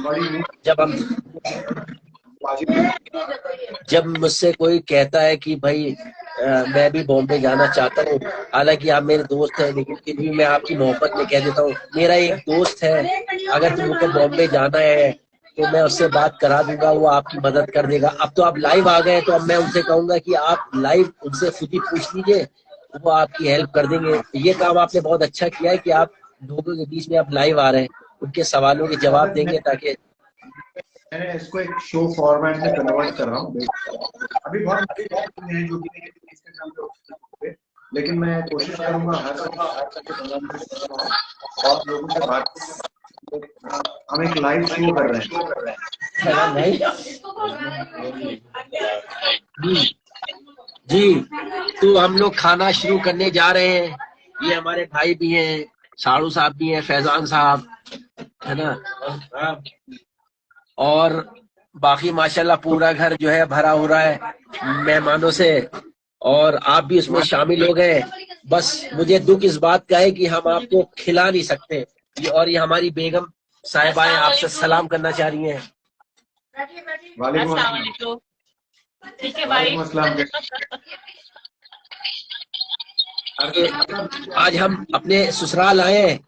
बड़ी जब मुझसे कोई कहता है कि भाई मैं भी बॉम्बे जाना चाहता हूँ, हालांकि आप मेरे दोस्त हैं, लेकिन फिर भी मैं आपकी मोहब्बत में कह देता हूँ मेरा एक दोस्त है, अगर तुमको बॉम्बे जाना है तो मैं उससे बात करा दूंगा, वो आपकी मदद कर देगा। अब तो आप लाइव आ गए तो अब मैं उनसे कहूंगा कि आप लाइव उनसे खुद ही पूछ लीजिए, वो आपकी हेल्प कर देंगे। ये काम आपने बहुत अच्छा किया है कि आप लोगों के बीच में आप लाइव आ रहे हैं, उनके सवालों के जवाब देंगे ताकि मैंने इसको एक शो फॉर्मेट में कन्वर्ट कर रहा हूँ। अभी बहुत हैं जो कि इंस्टाग्राम पे, लेकिन मैं कोशिश करूंगा हर और लोगों से बात। हम एक लाइव शो कर रहे हैं। जी, तो हम लोग खाना शुरू करने जा रहे हैं। ये हमारे भाई भी हैं, साड़ू साहब भी हैं, फैजान साहब, है ना। और बाकी माशाल्लाह पूरा घर जो है भरा हो रहा है मेहमानों से, और आप भी उसमें शामिल हो गए। बस मुझे दुख इस बात का है कि हम आपको खिला नहीं सकते। और ये हमारी बेगम साहिबाएं आपसे सलाम करना चाह रही हैं। वालेकुम ठीक है भाई। आज हम अपने ससुराल आए हैं,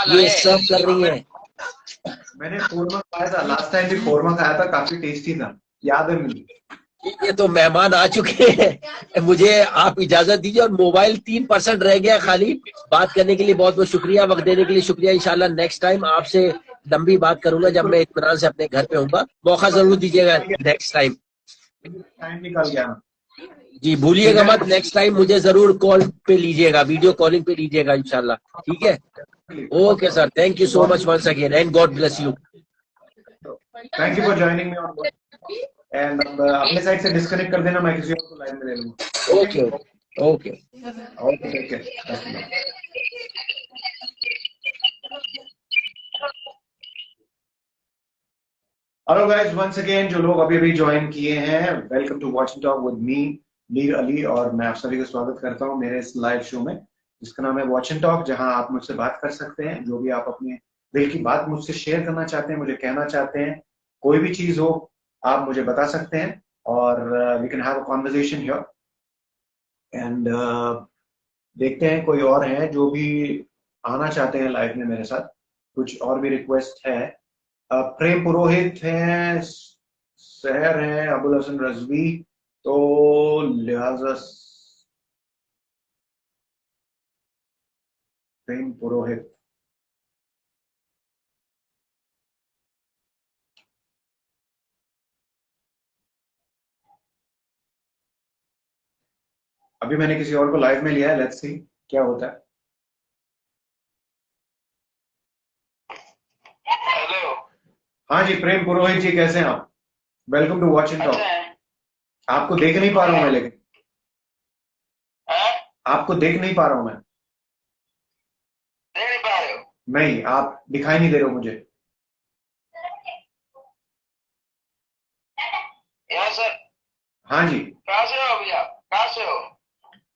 ये सर्व कर रही हैं। मैंने कोरमा खाया था लास्ट टाइम भी, कोरमा खाया था, काफी टेस्टी था, याद है मुझे। ये तो मेहमान आ चुके हैं, मुझे आप इजाजत दीजिए। और मोबाइल 3% रह गया खाली। बात करने के लिए बहुत बहुत शुक्रिया, वक्त देने के लिए शुक्रिया। इंशाल्लाह नेक्स्ट टाइम आपसे लंबी बात करूंगा जब मैं इत्मीनान से अपने घर पे होऊंगा। मौका जरूर दीजिएगा नेक्स्ट टाइम। टाइम निकल गया जी भूलिएगा मत, नेक्स्ट टाइम मुझे जरूर कॉल पे लीजिएगा, वीडियो कॉलिंग पे लीजिएगा इंशाल्लाह। ठीक है, okay sir, thank you so much once again and God bless you. Thank you for joining me on and अपने साइड से डिस्कनेक्ट कर देना, मैं किसी और को लाइन में ले लूंगा। Okay okay okay, take care. Hello guys, once again जो लोग अभी अभी ज्वाइन किए हैं, welcome to watching talk with me Mir Ali. और मैं आप सभी का स्वागत करता हूं मेरे इस लाइव शो में, जिसका नाम है वॉचिंग टॉक, जहां आप मुझसे बात कर सकते हैं। जो भी आप अपने दिल की बात मुझसे शेयर करना चाहते हैं, मुझे कहना चाहते हैं, कोई भी चीज हो, आप मुझे बता सकते हैं। और we can have a conversation here. And देखते हैं कोई और है जो भी आना चाहते हैं लाइव में मेरे साथ। कुछ और भी रिक्वेस्ट है। प्रेम पुरोहित हैं, सहर हैं, अबुल हसन रजवी। तो लिहाजा प्रेम पुरोहित, अभी मैंने किसी और को लाइव में लिया है, लेट्स सी क्या होता है। हेलो। हाँ जी, प्रेम पुरोहित जी, कैसे हैं आप? वेलकम टू वॉच एंड अच्छा टॉक। है। आपको देख नहीं पा रहा हूँ मैं, लेकिन हाँ? आपको देख नहीं पा रहा हूँ मैं। देख नहीं पा रहे हो? नहीं, आप दिखाई नहीं दे रहे हो मुझे। यहाँ सर। हाँ जी। कहाँ से हो भैया? कहाँ से हो?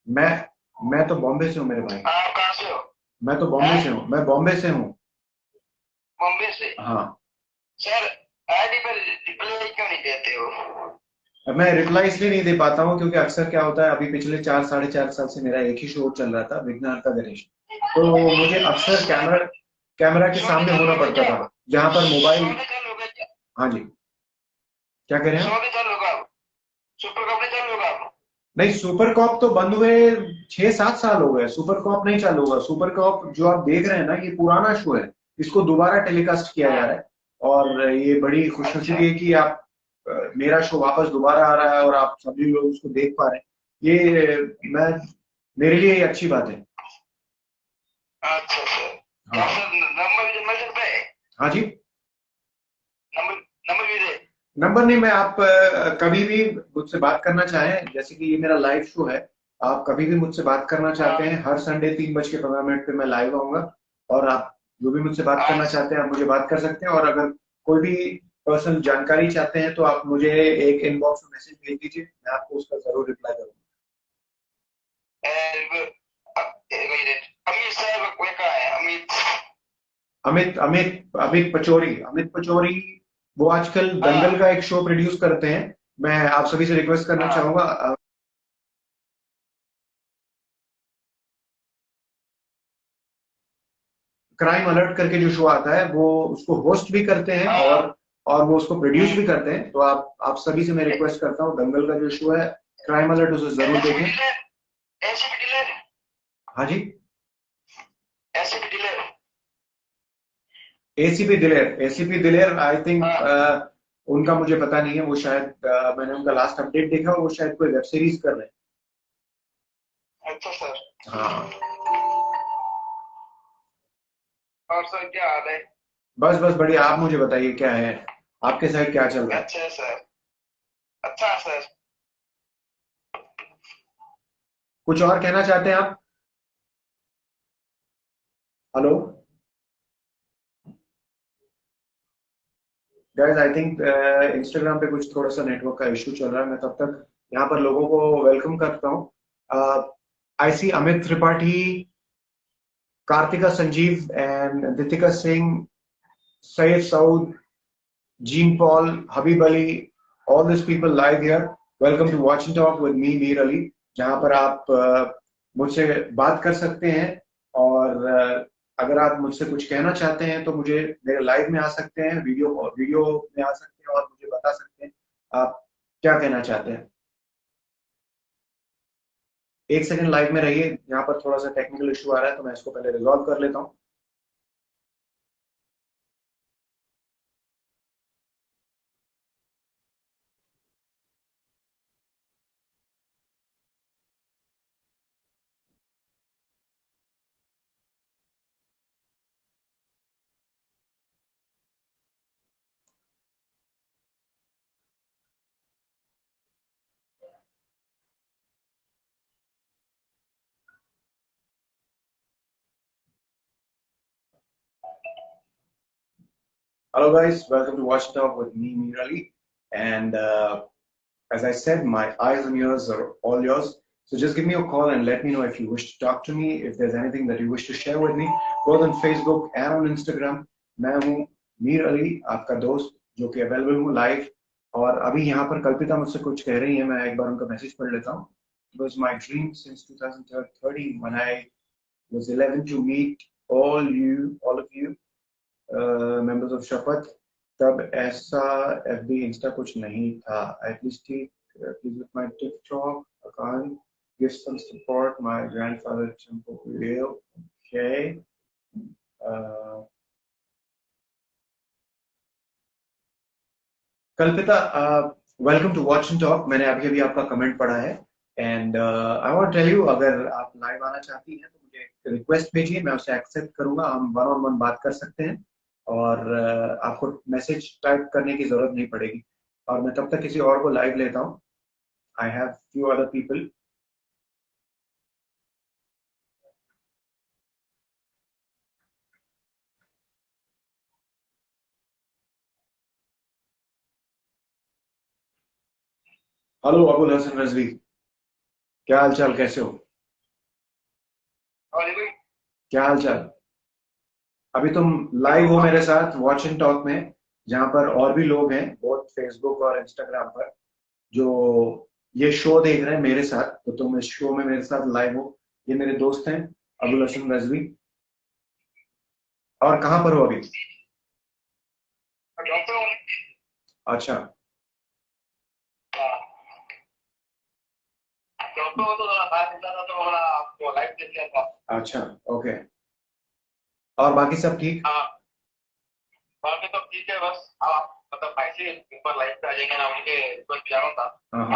मैं मैं तो बॉम्बे से हूँ मेरे भाई। आप कहाँ से हो? मैं तो बॉम्बे से हाँ? हूँ, मैं बॉम्बे से हूँ। मुंबई से। हाँ। सर, आईडी पर रिप्लाई क्यों नहीं देते हो? अब मैं रिप्लाई इसलिए नहीं दे पाता हूँ क्योंकि अक्सर क्या होता है, अभी पिछले 4 साढ़े 4 साल से मेरा एक ही शो चल रहा था, विघ्नहर्ता गणेश। तो मुझे अक्सर कैमरा कैमरा के शो सामने चालू होना हो गया पड़ता क्या? था, जहां पर शो मोबाइल। नहीं चालू हो गया क्या? हाँ जी। क्या कह रहे हैं शो आप? नहीं चालू होगा अब? सुपर कप नहीं चालू होगा अब? नहीं, सुपर कॉप तो बंद हुए 6 7 साल हो गए। सुपर कॉप नहीं चालू हुआ। सुपर कॉप जो आप देख रहे हैं ना, ये पुराना शो है। इसको दोबारा टेलीकास्ट किया जा हाँ। रहा है। और ये बड़ी अच्छा। खुशनसीबी है कि आप मेरा शो वापस दोबारा आ रहा है और आप सभी लोग उसको देख पा रहे हैं। ये मैं मेरे लिए ये अच्छी बात है। अच्छा सर। क्या हाँ। सर, नंबर मिल सकता है? हाँ जी। नंबर नंबर भी दे। नंबर नहीं, मैं आप कभी भी मुझसे बात करना चाहें, जैसे कि ये मेरा लाइव शो है। आप कभी भी मुझसे बात करना हाँ। चाहते हैं, हर संडे 3:15 पे मैं लाइव आऊंगा। और आप जो भी मुझसे बात करना अच्छा। चाहते हैं, आप मुझे बात कर सकते हैं। और अगर कोई भी पर्सनल जानकारी चाहते हैं तो आप मुझे एक इनबॉक्स में मैसेज भेज दीजिए, मैं आपको उसका जरूर रिप्लाई करूंगा। अमित साहब कोई कहाँ है? अमित। अमित अमित अमित पचौरी, अमित पचौरी, वो आजकल दंगल हाँ। का एक शो प्रोड्यूस करते हैं। मैं आप सभी से रिक्वेस्ट करना हाँ। चाहूंगा, क्राइम अलर्ट करके जो शो आता है, वो उसको होस्ट भी करते हैं हाँ। और वो उसको प्रोड्यूस हम्म। भी करते हैं। तो आप सभी से मैं रिक्वेस्ट करता हूँ, दंगल का जो शो है, क्राइम अलर्ट, उसे जरूर एसीपी देखें। डीलर। ACP dealer. हाँ जी। ACP dealer. एसीपी दिलेर, आई थिंक हाँ। उनका मुझे पता नहीं है। वो शायद मैंने उनका लास्ट अपडेट देखा, वो शायद कोई वेब सीरीज कर रहे अच्छा सर। हैं। हाँ। और सर क्या हाल है? बस बस बढ़िया। आप मुझे बताइए क्या है, आपके साइड क्या चल रहा है? अच्छा है सर। अच्छा है सर। कुछ और कहना चाहते हैं आप? Hello guys, I think Instagram पे कुछ थोड़ा सा नेटवर्क का इशू चल रहा है। मैं तब तक यहाँ पर लोगों को वेलकम करता हूँ। I see Amit Tripathi, Kartika Sanjeev and Ditika Singh, Syed Saud, Jean Paul, Habib Ali, all this people live here. Welcome to Watch and Talk with me Mir Ali, जहां पर आप मुझसे बात कर सकते हैं। और अगर आप मुझसे कुछ कहना चाहते हैं तो मुझे मेरे लाइव में आ सकते हैं, वीडियो वीडियो में आ सकते हैं और मुझे बता सकते हैं आप क्या कहना चाहते हैं। एक सेकंड लाइव में रहिए, यहाँ पर थोड़ा सा टेक्निकल इशू आ रहा है, तो मैं इसको पहले रिजॉल्व कर लेता हूँ। Hello guys, welcome to Watch Talk with me, Mirali. And as I said, my eyes and ears are all yours. So just give me a call and let me know if you wish to talk to me, if there's anything that you wish to share with me, both on Facebook and on Instagram. मैं हूँ मीर अली, आपका दोस्त जो कि available हूँ live. और अभी यहाँ पर कल्पिता मुझसे कुछ कह रही है, मैं एक बार उनका मैसेज पढ़ लेता हूँ. It was my dream since 2013 when I was 11 to meet all of you, members of शपथ. तब ऐसा FB इंस्टा कुछ नहीं था. Please with my TikTok account, give some support. My grandfather temporarily. Okay. Kalpita, welcome to Watch and Talk. मैंने अभी अभी आपका कमेंट पढ़ा है and I want tell you, अगर आप लाइव आना चाहती हैं तो मुझे रिक्वेस्ट भेजिए, मैं उसे एक्सेप्ट करूंगा. हम वन ऑन वन बात कर सकते हैं और आपको मैसेज टाइप करने की जरूरत नहीं पड़ेगी. और मैं तब तक किसी और को लाइव लेता हूँ. I have few other people. Hello Abul Hasan Rizvi, क्या हाल चाल, कैसे हो? क्या हाल चाल? अभी तुम लाइव हो मेरे साथ वॉच एंड टॉक में, जहां पर और भी लोग हैं बहुत फेसबुक और इंस्टाग्राम पर जो ये शो देख रहे हैं मेरे साथ. तो तुम इस शो में मेरे साथ लाइव हो. ये मेरे दोस्त हैं अबुल हसन रजवी. और कहां पर हो अभी? अच्छा, अच्छा, ओके. और बाकी सब ठीक? बाकी तो ठीक है, बस आप मतलब भाई से ऊपर लाइव पे आ जाएंगे ना, उनके ऊपर जा रहा था.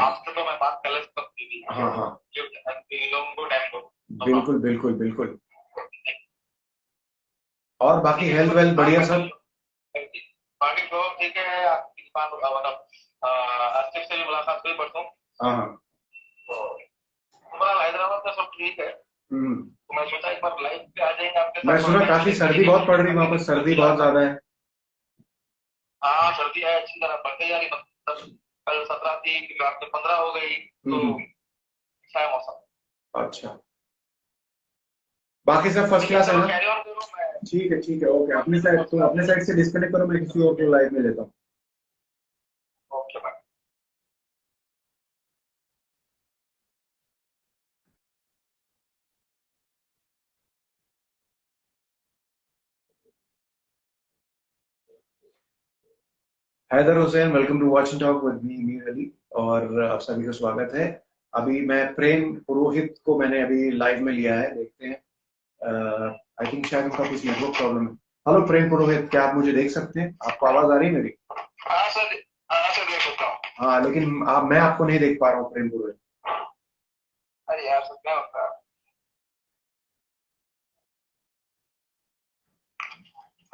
आपसे तो मैं बात कर ले सकती थी. हाँ हाँ, लोगों को टाइम को. बिल्कुल बिल्कुल बिल्कुल. और बाकी हेल्थ वेल्थ बढ़िया सब? बाकी तो ठीक है. आपकी बात मतलब आसिफ से भी मुलाकात हुई परसों. हाँ, तो हमारा हैदराबाद का सब ठीक है. तो मैं सोचा एक बार लाइव पे आ जाएंगे आपके साथ. मैं सुना काफी सर्दी बहुत पड़ रही है वहां पर, सर्दी बहुत ज्यादा है. हाँ, सर्दी है अच्छी तरह बढ़ते जा रही. मतलब कल 17 थी, रात में 15 हो गई. तो अच्छा है मौसम. अच्छा, बाकी सब फर्स्ट क्लास है ना? ठीक है ठीक है, ओके. अपने साइड से डिस्कनेक्ट करो, मैं किसी और को लाइव में लेता हूँ. Okay bye. Haider Hussain, welcome to Watch and Talk with me Mir Ali. और आप सभी का स्वागत है. अभी मैं प्रेम पुरोहित को मैंने अभी लाइव में लिया है, देखते हैं. आई थिंक शायद उसका कुछ नेटवर्क प्रॉब्लम है. हेलो प्रेम पुरोहित, क्या आप मुझे देख सकते हैं? आपको आवाज आ रही है मेरी? हाँ सर, देख सकता हूँ. हाँ, लेकिन मैं आपको नहीं देख पा रहा हूँ प्रेम पुरोहित. अरे यार, सर क्या होता है?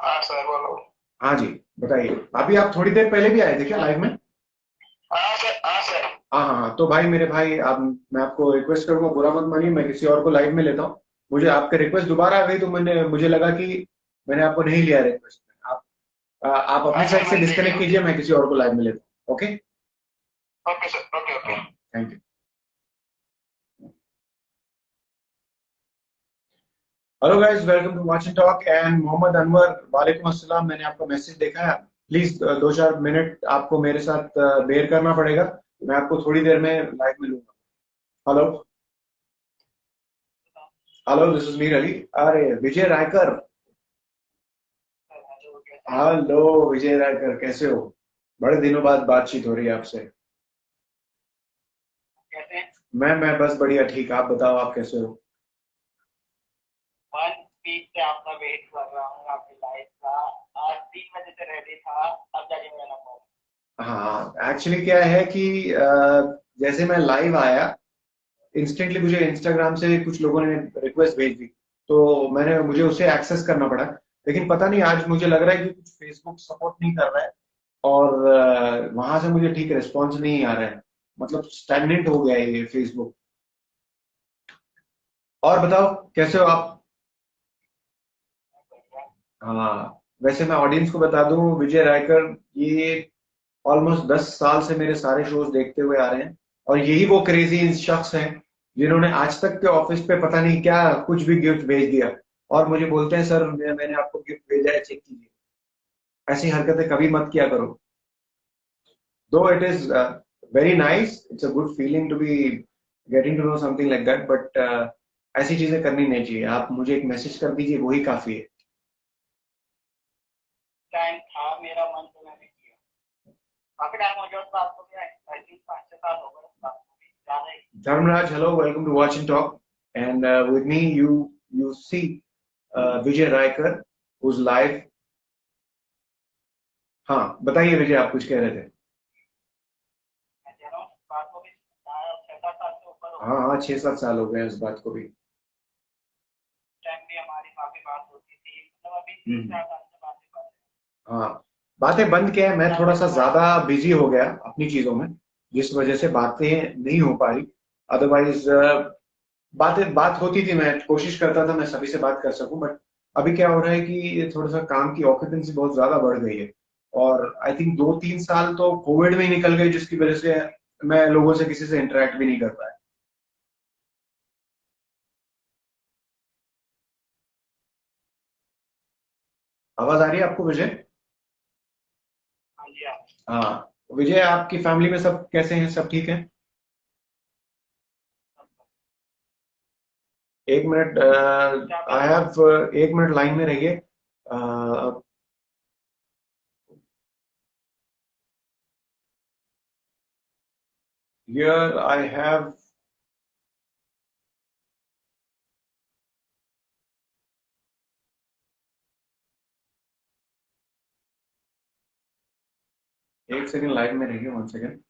हाँ सर, बोलो. हाँ जी, बताइए. अभी आप थोड़ी देर पहले भी आए थे क्या लाइव में? हाँ सर, हाँ सर. हाँ हाँ, तो भाई मेरे भाई, आप, मैं आपको रिक्वेस्ट करूंगा, बुरा मत मानिए, मैं किसी और को लाइव में लेता हूँ. मुझे आपके रिक्वेस्ट दोबारा आ गई तो मुझे लगा कि मैंने आपको नहीं लिया रिक्वेस्ट. आप अपनी साइड से डिस्कनेक्ट कीजिए, मैं किसी और को लाइव में लेता हूँ. Okay okay sir, okay okay. Thank you. Hello guys, welcome to Watch and Talk. And Mohammad Anwar, वालेकुम अस्सलाम. मैंने आपका मैसेज देखा है. प्लीज 2-4 मिनट आपको मेरे साथ बेयर करना पड़ेगा. मैं आपको थोड़ी देर में लाइव में लूंगा. Hello hello, this is Mir Ali. अरे विजय रायकर, हेलो विजय रायकर, कैसे हो? बड़े दिनों बाद बातचीत हो रही है आपसे. कैसे हैं? मैं बस बढ़िया, ठीक. आप बताओ, आप कैसे हो? 1 वीक से आपका वेट कर रहा हूँ, आपकी लाइव का. आज 3 बजे से रेडी था, अब जाके मेरा नंबर. हाँ, एक्चुअली क्या है कि जैसे मैं लाइव आया, इंस्टेंटली मुझे इंस्टाग्राम से कुछ लोगों ने रिक्वेस्ट भेज दी, तो मुझे उसे एक्सेस करना पड़ा. लेकिन पता नहीं, आज मुझे लग रहा है कि कुछ फेसबुक सपोर्ट नहीं कर रहा है और वहां से मुझे ठीक रिस्पॉन्स नहीं आ रहा है. मतलब स्टैग्नेंट हो गया है ये फेसबुक. और बताओ कैसे हो आप? हाँ, वैसे मैं ऑडियंस को बता दूं, विजय रायकर ये ऑलमोस्ट 10 साल से मेरे सारे शोज देखते हुए आ रहे हैं, और यही वो क्रेजी शख्स हैं जिन्होंने आज तक के ऑफिस पे पता नहीं क्या कुछ भी गिफ्ट भेज दिया, और मुझे बोलते हैं सर मैंने आपको गिफ्ट भेजा है, चेक कीजिए। ऐसी हरकतें कभी मत किया करो। Though it is very nice, it's a good feeling to be getting to know something like that, but ऐसी चीजें करनी नहीं चाहिए। आप मुझे एक मैसेज कर दीजिए, वही काफी है। टाइम था मेरा मन तो मैंने किया, काफी टाइम हो गया उस बात को भी, आई थिंक 5-6 साल हो गए उस बात को भी, ज्यादा ही। Dharmraj, hello, welcome to Watch and Talk. And with me, you see Vijay Raikar, who's live. हाँ, बताइए विजय, आप कुछ कह रहे थे। मैं कह रहा हूँ उस बात को भी 6-7 साल से ऊपर हो हाँ हाँ, 6-7 साल हो गए इस बात को भी। टाइम भी हमारी काफी बात होती थी, मतलब अभी हम्म। 3-4 साल से बातें कर रहे हाँ, बातें बंद क्या है, मैं थोड़ा सा ज्यादा बिजी हो गया अपनी चीजों में, जिस वजह से बातें नहीं हो पा रही। अदरवाइज बात होती थी, मैं कोशिश करता था मैं सभी से बात कर सकूं, बट अभी क्या हो रहा है कि थोड़ा सा काम की ऑक्यूपेंसी बहुत ज्यादा बढ़ गई है, और आई थिंक 2-3 साल तो कोविड में ही निकल गए, जिसकी वजह से मैं लोगों से किसी से इंटरेक्ट भी नहीं कर पाया। आवाज आ रही है आपको विजय? हाँ जी हाँ। हाँ विजय, आपकी फैमिली में सब कैसे हैं, सब ठीक है? एक मिनट, आई हैव, एक मिनट लाइन में रहिए। हियर आई हैव, एक सेकंड लाइन में रहिए, 1 second.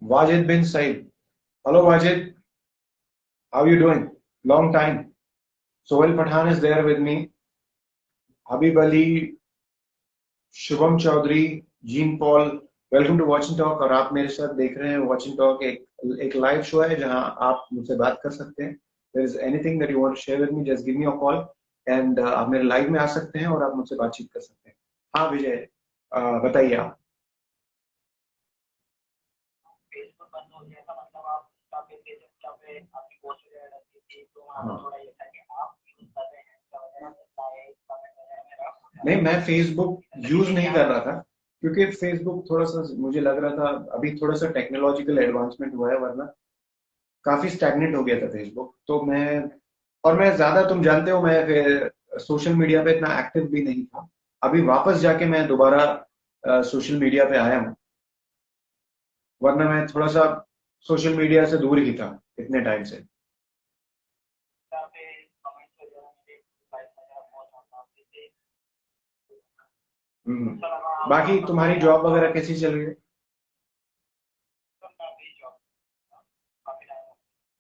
Wajid bin Saeed, hello Wajid, how are you doing? Long time. Sohail Pathan is there with me. Habib Ali, Shubham Chaudhary, Jean Paul, welcome to watching talk. और आप मेरे साथ देख रहे हैं वॉचिंग टॉक, एक लाइव शो है जहां आप मुझसे बात कर सकते हैं। There is anything that you want to share with me, just give me a call and आप मेरे लाइव में आ सकते हैं और आप मुझसे बातचीत कर सकते हैं। हाँ विजय, बताइए आप। फेसबुक बंद हो गया था, मतलब आप इंस्टा पे इंस्टा पे आपकी पोस्ट वगैरह रहती थी, तो वहाँ हाँ। पे थोड़ा ये था कि आप यूज कर रहे हैं इंस्टा वगैरह, तो लाइक कमेंट वगैरह मेरा नहीं, मैं फेसबुक यूज नहीं कर रहा था, क्योंकि फेसबुक थोड़ा सा मुझे लग रहा था अभी थोड़ा सा टेक्नोलॉजिकल एडवांसमेंट हुआ है, वरना काफी स्टैग्नेंट हो गया था फेसबुक तो मैं। और मैं ज्यादा, तुम जानते हो, मैं सोशल मीडिया पे इतना एक्टिव भी नहीं था। अभी वापस जाके मैं दोबारा सोशल मीडिया पे आया हूँ, वरना मैं थोड़ा सा सोशल मीडिया से दूर ही था इतने टाइम से। इंस्टा पे कमेंट्स वगैरह मेरे लाइक वगैरह बहुत आते थे, अच्छा लगा बाकी आपका तुम्हारी जॉब वगैरह कैसी चल रही है? मैं भी जॉब काफी टाइम हो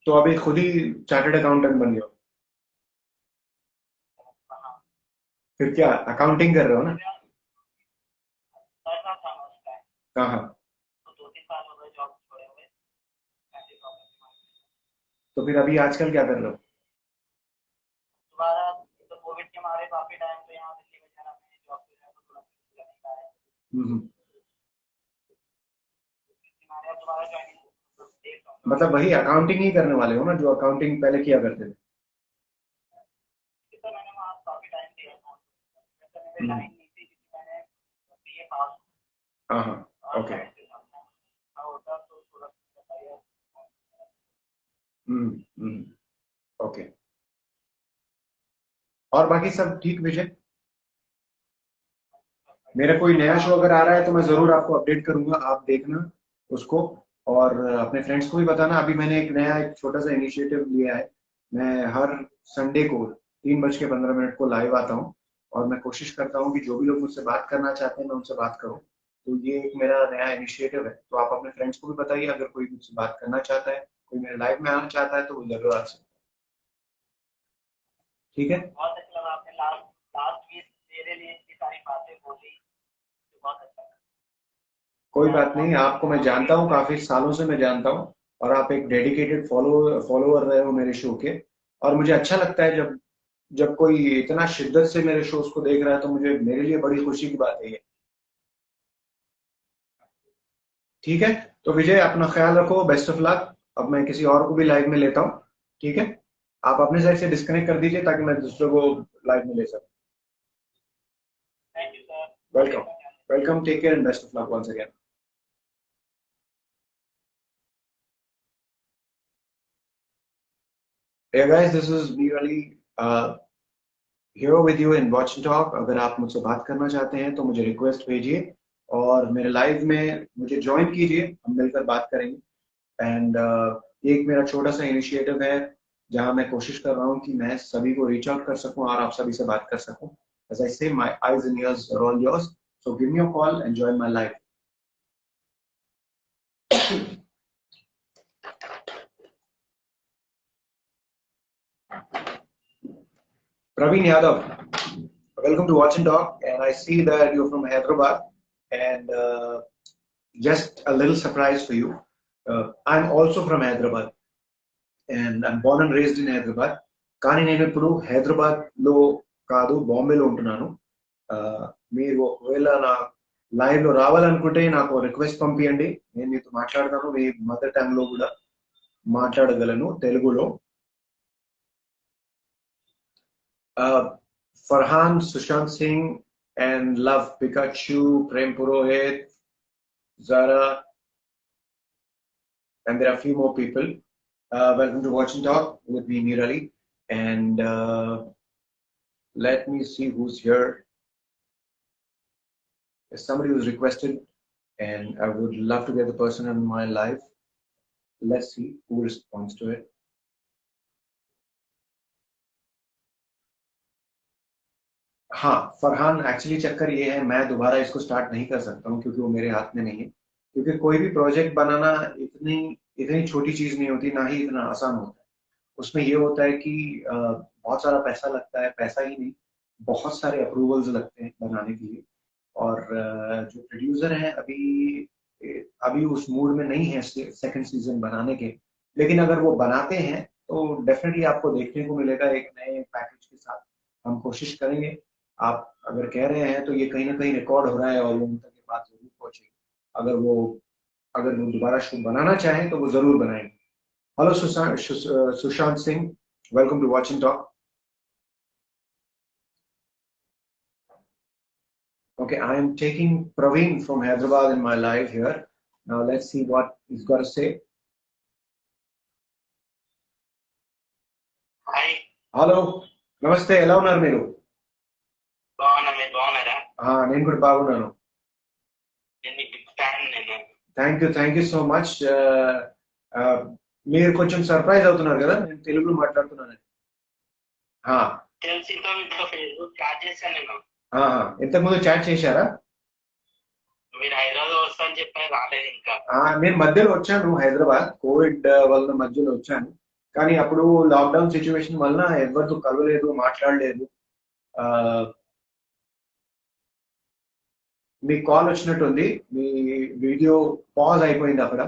तो अभी खुद ही चार्टर्ड अकाउंटेंट बन गए हो? गया, कहाँ फिर क्या अकाउंटिंग कर रहे हो ना? मेरा ऐसा था ना उस टाइम, कहाँ? तो 2-3 साल हो गए जॉब छोड़े हुए, ऐसे प्रॉब्लम तो फिर अभी आजकल क्या कर रहे हो? दोबारा, तो कोविड के मारे काफी टाइम तो यहाँ दिल्ली वगैरह में जॉब पे जाए तो थोड़ा करने का है, हम्म। हमारे यहाँ दोबारा ज्वाइनिंग देख रहा हूँ, मतलब वही अकाउंटिंग ही करने वाले हो ना, जो अकाउंटिंग पहले किया करते थे? तो मैंने वहाँ काफी टाइम दिया था, वैसे मेरे हम्म। लाइन नहीं थी क्योंकि मैंने बीए पास हाँ हाँ, और ओके। होता तो थोड़ा बताइए। ओके। और बाकी सब ठीक विजय? मेरा कोई नया शो अगर आ रहा है तो मैं जरूर आपको अपडेट करूंगा, आप देखना उसको, और अपने फ्रेंड्स को भी बताना। अभी मैंने एक छोटा सा इनिशिएटिव लिया है, मैं हर संडे को 3:15 को लाइव आता हूँ, और मैं कोशिश करता हूँ कि जो भी लोग मुझसे बात करना चाहते हैं मैं उनसे बात करूँ। तो ये एक मेरा नया इनिशिएटिव है, तो आप अपने फ्रेंड्स को भी बताइए, अगर कोई मुझसे बात करना चाहता है, कोई मेरे लाइव में आना चाहता है, तो वो जरूर आ सकता है। ठीक है? बहुत अच्छा लगा, आपने लास्ट लास्ट वीक मेरे लिए इतनी सारी बातें बोली, तो बहुत अच्छा लगा। कोई बात नहीं, आपको मैं जानता हूँ, काफी सालों से मैं जानता हूँ, और आप एक डेडिकेटेड फॉलोअर रहे हो मेरे शो के, और मुझे अच्छा लगता है जब जब कोई इतना शिद्दत से मेरे शोज को देख रहा है, तो मुझे मेरे लिए बड़ी खुशी की बात है ये। ठीक है, तो विजय अपना ख्याल रखो, बेस्ट ऑफ लक। अब मैं किसी और को भी लाइव में लेता हूँ, ठीक है? आप अपने साइड से डिस्कनेक्ट कर दीजिए ताकि मैं दूसरों को लाइव में ले सकूं। Thank you sir. Welcome, welcome, take care and best of luck once again. Hey guys, this is me Ali, here with you in Watch and Talk। अगर आप मुझसे बात करना चाहते हैं तो मुझे रिक्वेस्ट भेजिए और मेरे लाइव में मुझे ज्वाइन कीजिए, हम मिलकर बात करेंगे। एंड एक मेरा छोटा सा इनिशिएटिव है जहां मैं कोशिश कर रहा हूं कि मैं सभी को रीच आउट कर सकूं और आप सभी से बात कर सकूं। As I say, my eyes and ears are all yours, so give me a call and join my live। Praveen Yadav, welcome to Watch and Talk, and I see that you're from Hyderabad, and just a little surprise for you. I'm also from Hyderabad, and I'm born and raised in Hyderabad. కానీ నేను ఇప్పుడు హైదరాబాద్ లో కాదు, బాంబేలో ఉంటున్నాను. మీరు ఒకవేళ నా లైవ్ లో రావాలనుకుంటే నాకు రిక్వెస్ట్ పంపించండి, నేను మీతో మాట్లాడతాను. మీ మదర్ టంగ్ లో కూడా మాట్లాడగలను, తెలుగులో. Farhan, Sushant Singh, and Love Pikachu, Prem Purohit, Zara, and there are a few more people. Welcome to Watch and Talk with me, Nirali. And let me see who's here. There's somebody who's requested, and I would love to get the person in my live. Let's see who responds to it. हाँ, Farhan, actually चक्कर ये है, मैं दोबारा इसको start नहीं कर सकता हूँ क्योंकि वो मेरे हाथ में नहीं है। क्योंकि कोई भी प्रोजेक्ट बनाना इतनी इतनी छोटी चीज नहीं होती, ना ही इतना आसान होता है। उसमें ये होता है कि बहुत सारा पैसा लगता है, पैसा ही नहीं, बहुत सारे अप्रूवल्स लगते हैं बनाने के लिए। और जो प्रोड्यूसर हैं अभी अभी उस मूड में नहीं है सेकंड सीजन बनाने के, लेकिन अगर वो बनाते हैं तो डेफिनेटली आपको देखने को मिलेगा एक नए पैकेज के साथ। हम कोशिश करेंगे। आप अगर कह रहे हैं तो ये कहीं ना कहीं रिकॉर्ड हो रहा है और वो उन तक ये बात जरूर पहुंचेगी। अगर वो दोबारा शो बनाना चाहें तो वो जरूर बनाएंगे। Hello Sushant Singh, welcome to Watch and Talk. Okay, I am taking Praveen from Hyderabad in my live here. Now let's see what he's got to say. Hi. Hello, namaste. Hello, Narmelu. నేను కూడా బాగున్నాను. Thank you so much. మీరు కొంచెం surprise అవుతున్నారు కదా నేను తెలుగులో మాట్లాడుతున్నాను. ఇంతకుముందు చాట్ చేశారా? మీరు హైదరాబాద్ వస్తా అని చెప్పారు, రాలేదు ఇంకా. నేను మధ్యలో వచ్చాను, హైదరాబాద్ కోవిడ్ వల్ల మధ్యలో వచ్చాను. కానీ అప్పుడు లాక్డౌన్ సిచ్యువేషన్ వలన ఎవరితో కలవలేదు, మాట్లాడలేదు. మీ కాల్ వచ్చినట్టుంది, మీ వీడియో పాజ్ అయిపోయింది అక్కడ.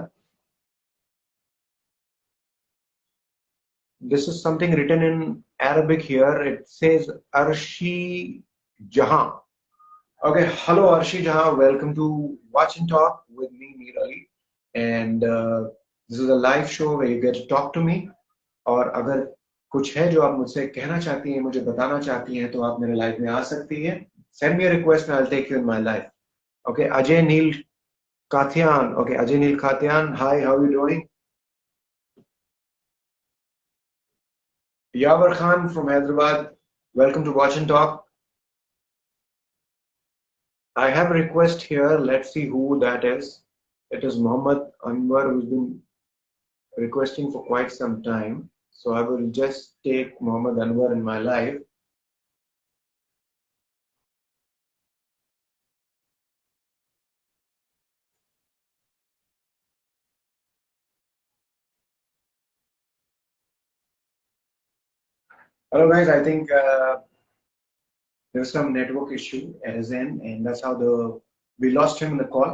This is something written in Arabic here. It says Arshi Jahan. Okay, hello Arshi Jahan, welcome to Watch and Talk with me, Mir Ali. And this is a live show where you get to talk to me. और अगर कुछ है जो आप मुझसे कहना चाहती हैं, मुझे बताना चाहती हैं, तो आप मेरे लाइव में आ सकती हैं. Send me a request and I'll take you in my live. Okay, Ajay Neil Kathian. Okay, Ajay Neil Kathian, hi, how are you doing? Yavar Khan from Hyderabad, welcome to Watch and Talk. I have a request here, let's see who that is. It is Muhammad Anwar, who's been requesting for quite some time. So I will just take Muhammad Anwar in my live. Hello guys, I think there's some network issue at his end, and that's how we lost him in the call.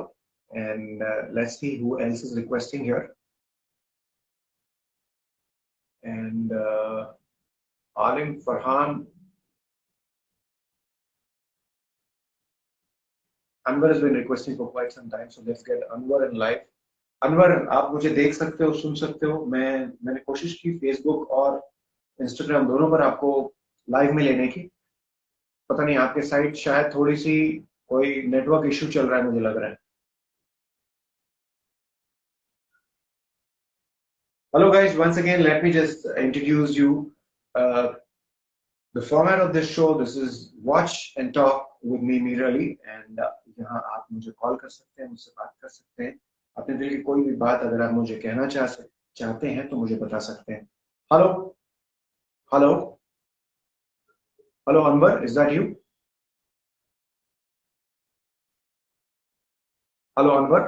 And let's see who else is requesting here. and Alim Farhan. Anwar has been requesting for quite some time, so let's get Anwar in live. Anwar, आप मुझे देख सकते हो, सुन सकते हो। मैंने कोशिश की फेसबुक और इंस्टाग्राम दोनों पर आपको लाइव में लेने की। पता नहीं, आपके साइड शायद थोड़ी सी कोई नेटवर्क इशू चल रहा है, मुझे लग रहा है। Hello guys, once again let me just introduce you the format of this show. This is Watch and Talk with me, Meera Ali, and यहाँ आप मुझे कॉल कर सकते हैं, मुझसे बात कर सकते हैं। अपने दिल की कोई भी बात अगर आप मुझे कहना चाहते हैं तो मुझे बता सकते हैं। Hello hello hello Anwar, is that you? Hello Anwar.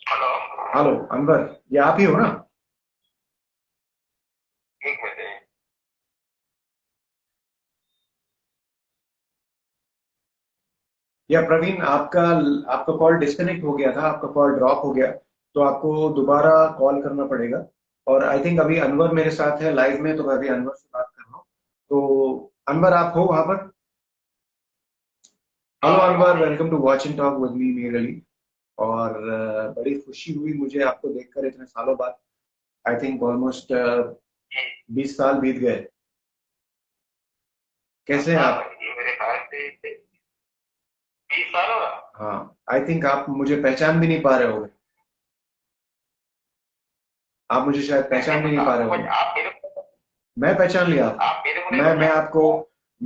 Hello hello Anwar, ये आप ही हो ना? एक मिनट। या प्रवीण, आपका कॉल डिस्कनेक्ट हो गया था, आपका कॉल ड्रॉप हो गया, तो आपको दोबारा कॉल करना पड़ेगा। और आई थिंक अभी अनवर मेरे साथ है लाइव में, तो मैं अभी अनवर से बात कर रहा हूँ। तो अनवर, आप हो वहां पर? Hello Anwar, welcome to Watch and Talk with me, Mir Ali. और बड़ी खुशी हुई मुझे आपको देखकर इतने सालों बाद। आई थिंक ऑलमोस्ट 20 साल बीत गए। कैसे हैं आप? मेरे ख्याल से 20 साल होगा। हाँ, आई थिंक आप मुझे पहचान भी नहीं पा रहे होंगे। आप मुझे शायद पहचान भी नहीं पा रहे होंगे। आप मेरे को मैं पहचान लिया आप आपको। मेरे को मैं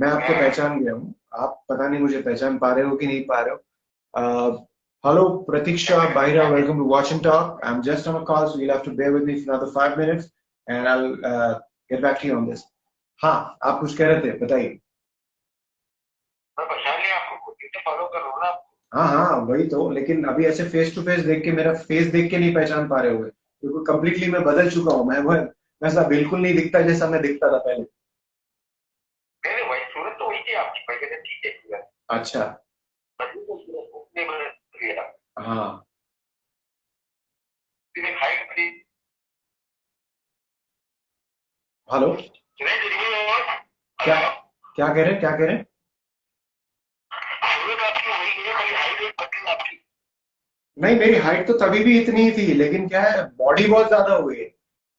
आपको पहचान गया हूँ। आप पता नहीं मुझे पहचान पा रहे हो कि नहीं पा रहे हो। Hello Pratiksha Bahira, welcome to Watch and Talk. I am just on a call, so you'll have to bear with me for another 5 minutes and I'll get back to you on this. हाँ, आप कुछ कह रहे थे, बताइए। मैं पहचान लिया आपको, तो फॉलो कर लो ना। हाँ हाँ, वही तो। लेकिन अभी ऐसे फेस टू फेस देख के, मेरा फेस देख के नहीं पहचान पा रहे होगे, क्योंकि कम्प्लीटली मैं बदल चुका हूँ। मैं वैसा बिल्कुल नहीं दिखता जैसा मैं दिखता था पहले। नहीं वही सूरत तो वही थी आपकी पहले से, ठीक है सूरत। अच्छा। उसने मैंने लिया। हाँ। फिर हाइट थी। हेलो, क्या क्या कह रहे हैं, क्या कह रहे हैं? सूरत आपकी वही है, खाली हाइट एक पतली आपकी। नहीं, मेरी हाइट तो तभी भी इतनी ही थी, लेकिन क्या है, बॉडी बहुत ज्यादा हो गई है।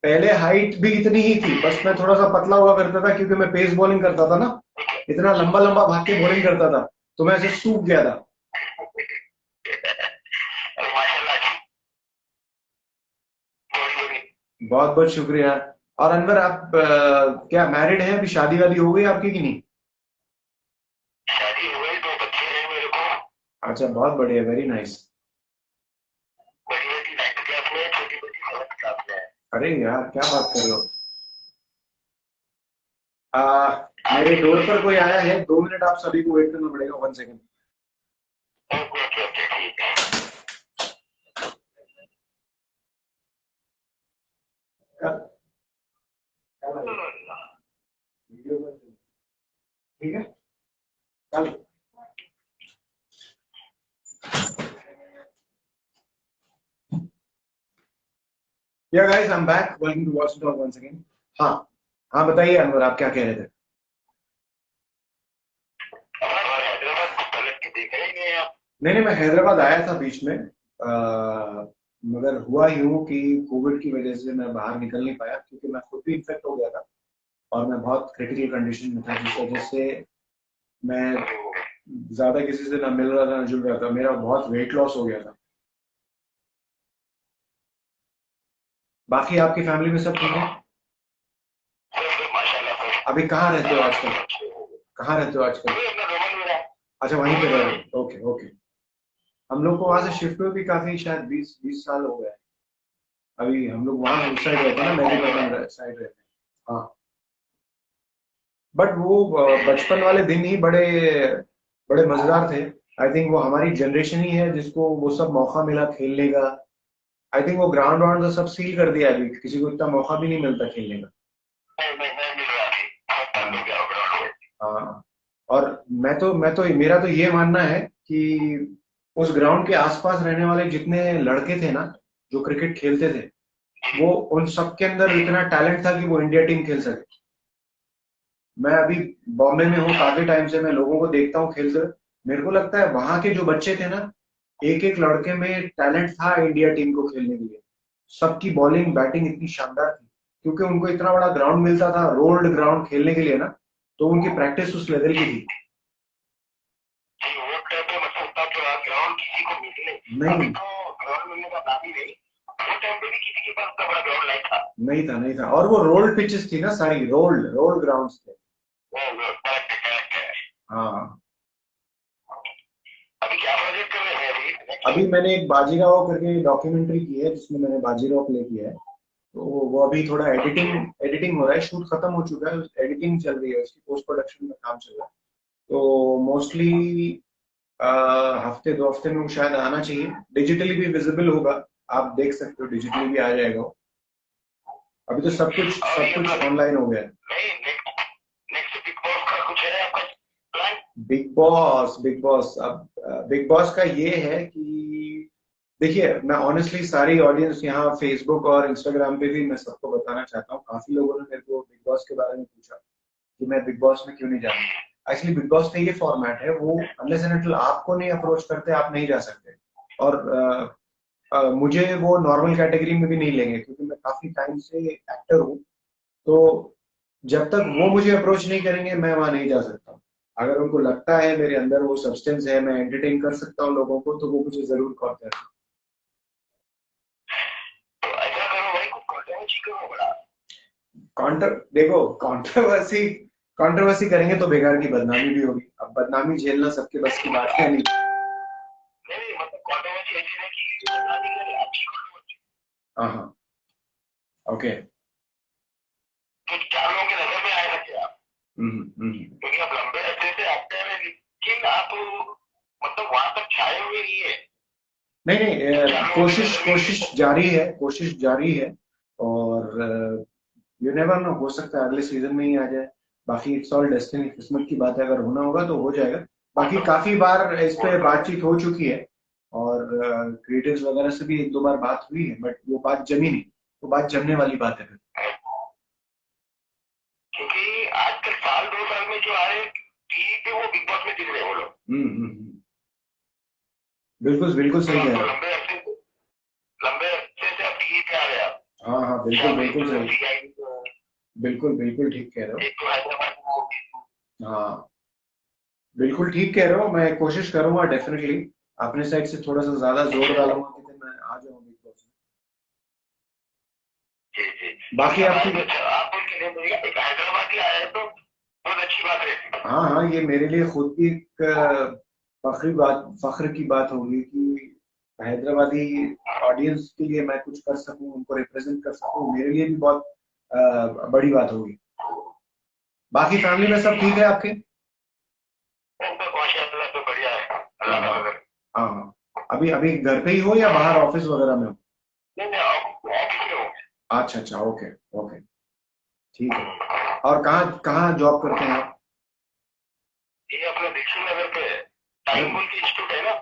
पहले हाइट भी इतनी ही थी, बस मैं थोड़ा सा पतला हुआ करता था, क्योंकि मैं पेस बॉलिंग करता था ना। इतना लंबा लंबा भाग के बॉलिंग करता था, तो मैं ऐसे सूख गया था। बहुत बहुत शुक्रिया। और अनवर, आप क्या मैरिड हैं? अभी शादी वादी हो गई आपकी कि नहीं? शादी हो गई, 2 बच्चे हैं मेरे को। अच्छा, बहुत बढ़िया, वेरी नाइस। बड़ी बेटी 9th क्लास में है, छोटी बेटी 7th क्लास में है। अरे यार, क्या बात कर रहे हो। मेरे डोर पर कोई आया है, 2 मिनट आप सभी को वेट करना पड़ेगा, 1 सेकेंड। ओके ओके ओके, ठीक है। ठीक है, चल। Yeah guys, I am back, welcome to Watch Talk once again. हाँ हाँ, बताइए अनवर, आप क्या कह रहे थे? हैदराबाद पलट के देखा ही नहीं आप। नहीं, मैं हैदराबाद आया था बीच में, मगर हुआ यूं कि कोविड की वजह से मैं बाहर निकल नहीं पाया, क्योंकि मैं खुद भी इन्फेक्ट हो गया था और मैं बहुत क्रिटिकल कंडीशन में था, जिस वजह से मैं ज्यादा किसी से ना मिल रहा था, ना जुड़ रहा था। मेरा बहुत वेट लॉस हो गया था। बाकी आपकी फैमिली में सब ठीक है? अभी कहाँ रहते हो आजकल? कहाँ रहते हो आजकल? अच्छा, वहीं पे रह रहे हो। Okay okay. हम लोग को वहां से शिफ्ट हुए भी काफी, शायद 20 साल हो गए। अभी हम लोग वहां उस साइड रहते हैं ना, मेहदीपट्टनम साइड रहते हैं। हाँ, बट वो बचपन वाले दिन ही बड़े बड़े मजेदार थे। आई थिंक वो हमारी जनरेशन ही है जिसको वो सब मौका मिला खेलने का। आई थिंक वो ग्राउंड वाउंड तो सब सील कर दिया, अभी किसी को इतना मौका भी नहीं मिलता खेलने का। हाँ, और मैं तो मेरा तो ये मानना है कि उस ग्राउंड के आसपास रहने वाले जितने लड़के थे ना, जो क्रिकेट खेलते थे, वो उन सबके अंदर इतना टैलेंट था कि वो इंडिया टीम खेल सके। मैं अभी बॉम्बे में हूँ काफी टाइम से, मैं लोगों को देखता हूँ खेलते हुए, मेरे को लगता है वहां के जो बच्चे थे ना, एक एक लड़के में टैलेंट था इंडिया टीम को खेलने के लिए। सबकी बॉलिंग बैटिंग इतनी शानदार थी, क्योंकि उनको इतना बड़ा ग्राउंड मिलता था, रोल्ड ग्राउंड खेलने के लिए ना, तो उनकी प्रैक्टिस उस लेवल की थी। वो टाइम पे मतलब उतना पूरा ग्राउंड किसी को मिलने नहीं अभी तो ग्राउंड मिलने का नाम ही नहीं, वो टाइम पे भी किसी के पास उतना बड़ा ग्राउंड नहीं था। नहीं था, और वो रोल्ड पिचेस थी ना सारी, रोल्ड रोल्ड ग्राउंड्स थे। करेक्ट है। हाँ, अभी क्या प्रोजेक्ट कर रहे हैं अभी? अभी मैंने एक बाजीराव करके डॉक्यूमेंट्री की है, जिसमें मैंने बाजीराव प्ले किया है। तो वो अभी थोड़ा एडिटिंग हो रहा है, शूट खत्म हो चुका है, एडिटिंग चल रही है, उसकी पोस्ट प्रोडक्शन में काम चल रहा है। तो मोस्टली हफ्ते 2 हफ्ते में वो शायद आना चाहिए, डिजिटली भी विजिबल होगा, आप देख सकते हो, डिजिटली भी आ जाएगा वो। अभी तो सब कुछ ऑनलाइन हो गया है। नहीं, नेक्स्ट बिग बॉस का कुछ है आपका प्लान? बिग बॉस अब बिग बॉस का ये है कि देखिए, मैं ऑनेस्टली सारी ऑडियंस यहाँ फेसबुक और इंस्टाग्राम पे भी मैं सबको बताना चाहता हूँ, काफी लोगों ने मेरे को बिग बॉस के बारे में पूछा कि मैं बिग बॉस में क्यों नहीं जा रहा। एक्चुअली बिग बॉस का ये फॉर्मेट है, वो अनलेस एंड अनटिल आपको नहीं अप्रोच करते आप नहीं जा सकते। और मुझे वो नॉर्मल कैटेगरी में भी नहीं लेंगे, क्योंकि मैं काफी टाइम से एक्टर हूँ। तो जब तक वो मुझे अप्रोच नहीं करेंगे मैं वहां नहीं जा सकता। अगर उनको लगता है मेरे अंदर वो सब्सटेंस है, मैं एंटरटेन कर सकता हूँ लोगों को, तो वो मुझे जरूर कॉल करें। तो ऐसा करो भाई, कुछ कंट्रोवर्सी करो बड़ा। देखो, कंट्रोवर्सी कंट्रोवर्सी करेंगे तो बेकार की बदनामी भी होगी। अब बदनामी झेलना सबके बस की बात है नहीं। नहीं मतलब कंट्रोवर्सी ऐसी है कि शादी करे अच्छी कंट्रोवर्सी, हाँ, ओके। तो चार लोगों की नजर में आएगा क्या? हम्म। क्योंकि आप लंबे अच्छे से एक्टर हैं, लेकिन आप मतलब वहां तक छाए हुए नहीं है। नहीं, कोशिश जारी है। और यू नेवर नो, हो सकता है अगले सीजन में ही आ जाए। बाकी इट्स ऑल डेस्टिनी, किस्मत की बात है, अगर होना होगा तो हो जाएगा। बाकी काफी बार इस पे बातचीत हो चुकी है, और क्रिएटिव्स वगैरह से भी 1-2 बार बात हुई है, बट वो बात जमी नहीं। वो बात जमने वाली बात है फिर। क्योंकि आजकल साल 2 साल में जो आ रहे टीवी पे वो बिग बॉस में दिख रहे हैं वो लोग। बिल्कुल बिल्कुल सही कह तो रहे हो। लंबे अरसे से आप टीवी पे आ रहे हैं। हाँ, बिल्कुल सही, बिल्कुल ठीक कह रहे हो। एक तो हैदराबाद में होगी। हाँ, बिल्कुल ठीक कह रहे हो, मैं कोशिश करूंगा डेफिनेटली, अपने साइड से थोड़ा सा ज्यादा जोर डालूंगा कि मैं आ जाऊं बिग बॉस जी में। बाकी आपकी, आप बोल के नहीं बोलिएगा, एक हैदराबादी आया है तो बहुत अच्छी बात है। हाँ, ये मेरे लिए खुद की एक फख्र की बात होगी कि हैदराबादी ऑडियंस के लिए मैं कुछ कर सकूं, उनको रिप्रेजेंट कर सकूं, मेरे लिए भी बहुत बड़ी बात होगी। बाकी फैमिली में सब ठीक है आपके? माशाल्लाह, तो बढ़िया है, अल्लाह का फजल। हाँ, अभी अभी घर पे ही हो या बाहर ऑफिस वगैरह में हो? नहीं, ऑफिस में हूँ। अच्छा, ओके ओके, ठीक है। और कहाँ कहाँ जॉब करते हैं आप? ये अपने दीक्षित नगर पे है, टाइम बोल के इंस्टीट्यूट है ना।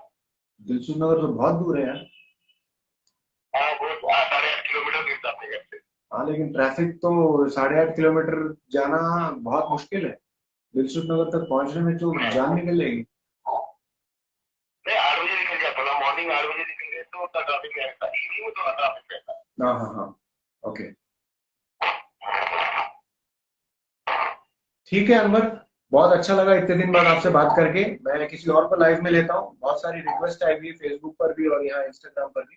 दिलसुख नगर तो बहुत दूर है यार। हाँ, वो 8.5 किलोमीटर दूर था अपने घर से। हाँ, लेकिन ट्रैफिक तो 8.5 किलोमीटर जाना बहुत मुश्किल है। दिलसुख नगर तक पहुंचने में तो जान निकल जाएगी। नहीं, 8 बजे निकल जाता था, मॉर्निंग 8 बजे निकल गए तो उतना ट्रैफिक नहीं रहता, इवनिंग में थोड़ा ट्रैफिक रहता। हाँ, ओके, ठीक है अनवर, बहुत अच्छा लगा इतने दिन बाद आपसे बात करके। मैं किसी और को लाइव में लेता हूँ, बहुत सारी रिक्वेस्ट आई हुई है फेसबुक पर भी और यहाँ इंस्टाग्राम पर भी।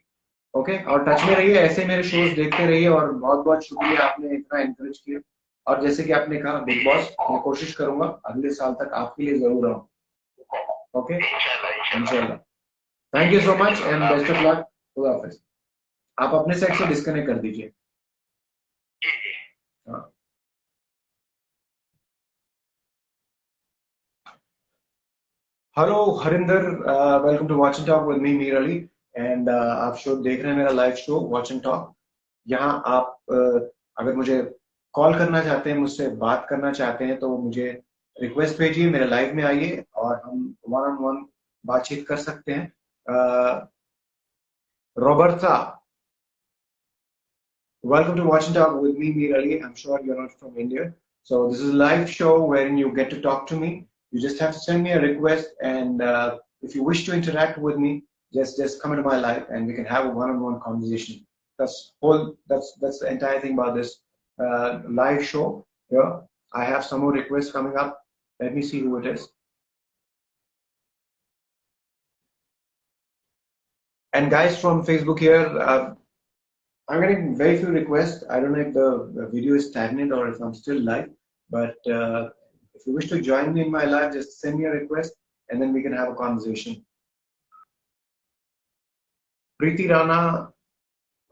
ओके, और टच में रहिए, ऐसे मेरे शोज देखते रहिए, और बहुत बहुत शुक्रिया, आपने इतना एनकरेज किया। और जैसे कि आपने कहा बिग बॉस, मैं कोशिश करूंगा अगले साल तक आपके लिए जरूर आऊँ। ओके, इंशाल्लाह। Thank you so much and best of luck. खुदा हाफिज। आप अपने साइड से डिस्कनेक्ट कर दीजिए। हाँ। Hello Harinder, welcome to Watch and Talk with me Mir Ali. And आप शो देख रहे हैं, मेरा live show Watch and Talk. यहाँ आप अगर मुझे कॉल करना चाहते हैं, मुझसे बात करना चाहते हैं, तो मुझे रिक्वेस्ट भेजिए, मेरे लाइव में आइए और हम वन ऑन वन बातचीत कर सकते हैं। रॉबर्टा, Welcome to Watch and Talk with me, Mir Ali. I'm sure you're not from India. So this is a live show wherein you get to talk to me. You just have to send me a request, and if you wish to interact with me, just come into my life, and we can have a one-on-one conversation. That's the entire thing about this live show. Yeah, I have some more requests coming up. Let me see who it is. And guys from Facebook here, I'm getting very few requests. I don't know if the video is stagnant or if I'm still live, but if you wish to join me in my live, just send me a request and then we can have a conversation. Preeti Rana,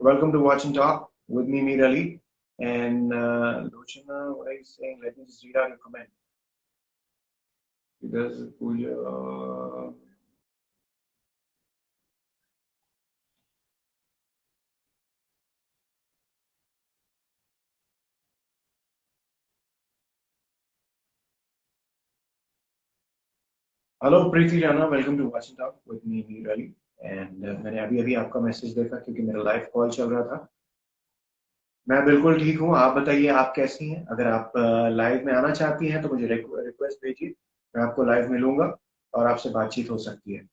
welcome to Watch and Talk with me, Mir Ali. And Lochana, what are you saying? Let me just read out your comment. Because Pooja. Hello Preeti Rana, welcome to Watch and Talk with me Mir Ali. And मैंने अभी अभी आपका message देखा क्योंकि मेरा live call चल रहा था। मैं बिल्कुल ठीक हूँ, आप बताइए आप कैसी हैं? अगर आप लाइव में आना चाहती हैं तो मुझे रिक्वेस्ट भेजिए, मैं आपको लाइव मिलूंगा और आपसे बातचीत हो सकती है।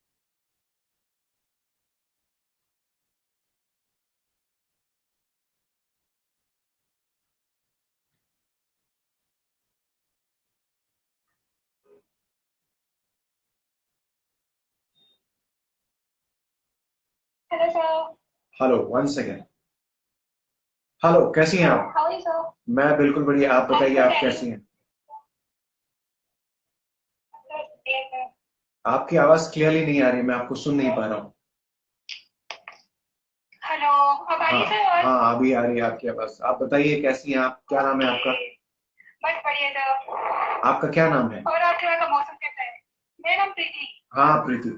Hello sir. Hello, one second. Hello, कैसी हैं आप? How are you sir? मैं बिल्कुल बढ़िया, आप बताइए आप कैसी हैं? आपकी आवाज क्लियरली नहीं आ रही, मैं आपको सुन नहीं पा रहा हूँ। हेलो, अब आ रही हाँ है सर? हाँ, अभी आ रही है आपकी आवाज। आप बताइए कैसी हैं आप? क्या नाम है आपका? बस बढ़िया सर। आपका क्या नाम है? और आपके वहाँ का मौसम कैसा है? मेरा नाम प्रीति। हाँ प्रीति।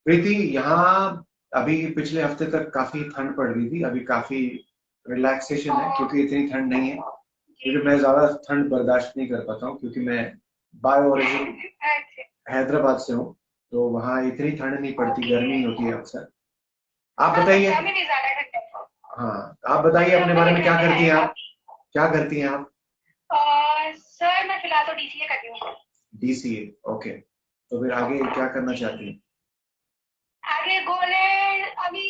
प्रीति, यहाँ अभी पिछले हफ्ते तक काफी ठंड पड़ रही थी, अभी काफी रिलैक्सेशन है क्योंकि इतनी ठंड नहीं है। क्योंकि मैं ज्यादा ठंड बर्दाश्त नहीं कर पाता हूँ क्योंकि मैं बाय ओरिजिन हैदराबाद से हूँ, तो वहाँ इतनी ठंड नहीं पड़ती, गर्मी होती है अक्सर। आप बताइए। हाँ, आप बताइए अपने बारे में, क्या करती हैं आप? क्या करती हैं आप? सर मैं फिलहाल तो डीसीए कर रही हूँ। DCA, okay. तो फिर आगे क्या करना चाहती हैं? आगे गोल है, अभी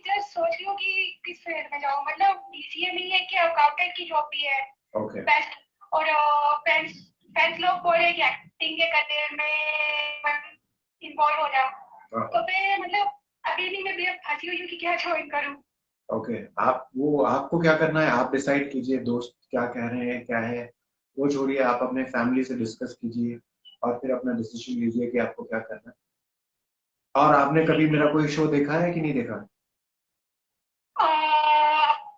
जस्ट सोच रही हूँ कि किस फील्ड में जाऊँ। मतलब डीसीए में ये है कि अकाउंटेंट की जॉब भी है। ओके। बेस्ट। और फ्रेंड्स फ्रेंड्स लोग बोल रहे हैं कि एक्टिंग के करियर में इन्वॉल्व हो जाओ। तो फिर मतलब अभी भी मैं भी फंसी हुई हूँ कि क्या ज्वाइन करूँ। ओके, आपको क्या करना है आप डिसाइड कीजिए। दोस्त क्या कह रहे हैं क्या है वो छोड़िए, आप अपने फैमिली से डिस्कस कीजिए और फिर अपना डिसीजन लीजिए कि आपको क्या करना है। और आपने कभी मेरा कोई शो देखा है कि नहीं देखा?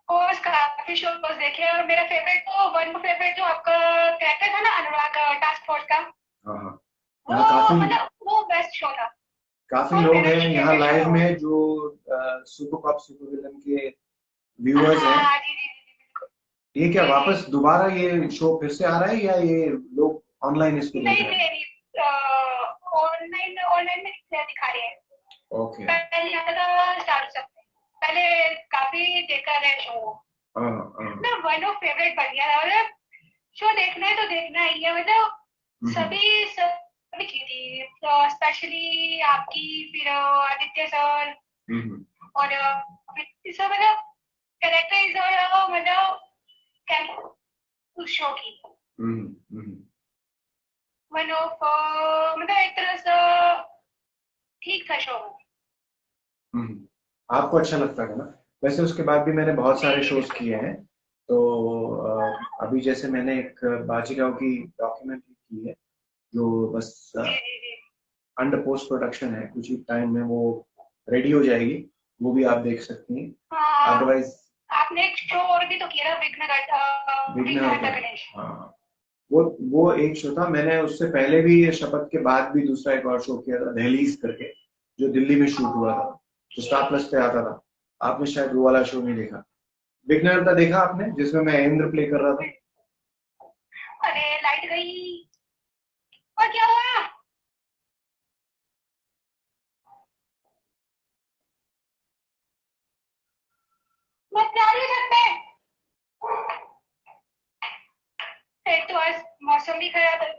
कोर्स काफी शोज देखे और मेरा फेवरेट जो आपका कैरेक्टर था ना, अनुराग टास्क फोर्स का, हाँ हाँ, वो यहाँ काफी मतलब वो बेस्ट शो था। काफी और लोग मेरा हैं यहाँ favorite लाइव show। में जो सुपर कप सुपर विलन के व्यूअर्स हैं। हाँ जी जी जी बिल्कुल। ये क्या जी, वापस दोबारा ये शो फिर से आ रहा है या ये लोग ऑनलाइन इसको देख नहीं रहे हैं? नहीं ऑनलाइन ऑनलाइन में दिखा रहे हैं। ओके। पहले आता था स्टार सकते, पहले काफी देखा है शो। हाँ हाँ। ना वन ऑफ फेवरेट बन गया था। मतलब शो देखना है तो देखना ही है। मतलब सभी थी स्पेशली आपकी, फिर आदित्य सर और सब मतलब कैरेक्टर्स और मतलब उस शो की वन ऑफ मतलब एक तरह से ठीक था शो। आपको अच्छा लगता है ना? वैसे उसके बाद भी मैंने बहुत सारे जी शोज बिल्कुल। किए हैं। तो अभी जैसे मैंने एक बाजीराव की डॉक्यूमेंट्री की है जो बस जी जी जी। अंडर पोस्ट प्रोडक्शन है, कुछ ही टाइम में वो रेडी हो जाएगी, वो भी आप देख सकती हैं। हाँ, अदरवाइज आपने एक शो और भी तो किया था, विघ्नहर्ता गणेश। हाँ, वो एक शो था। मैंने उससे पहले भी शपथ के बाद भी दूसरा एक और शो किया था, दहलीज करके, जो दिल्ली में शूट हुआ था, जो स्टार प्लस पे आता था। आपने शायद वो वाला शो नहीं देखा। विघ्नहर्ता देखा आपने, जिसमें मैं इंद्र प्ले कर रहा था? अरे लाइट गई और क्या हुआ? मैं जा रही हूँ छत पे। एक तो आज मौसम भी खराब है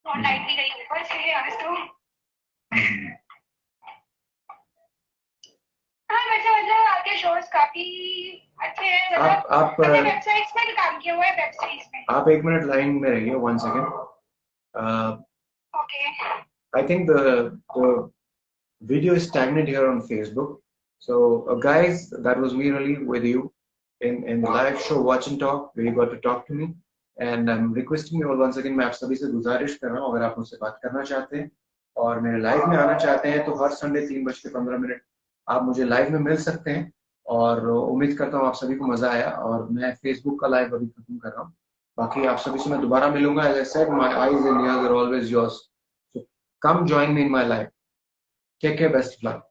और लाइट भी गई ऊपर से आज तो। हाँ मतलब आपके शोज काफी अच्छे हैं। आप वेबसाइट्स में भी काम किया हुआ है, वेब सीरीज में। आप 1 मिनट लाइन में रहिए, 1 second. Okay. I think the video is stagnant here on Facebook. So guys, that was me really with you in the live show Watch and Talk, where you got to talk to me, and I'm requesting you all once again, मैं आप सभी से गुजारिश कर रहा हूँ, अगर आप मुझसे बात करना चाहते हैं और मेरे लाइव में आना चाहते हैं तो हर संडे 3:15 आप मुझे लाइव में मिल सकते हैं। और उम्मीद करता हूँ आप सभी को मजा आया। और मैं फेसबुक का लाइव अभी खत्म कर रहा हूँ, बाकी आप सभी से मैं दोबारा मिलूंगा। As I said, my eyes and ears are always yours. So come join me in my live. Take care, best of luck.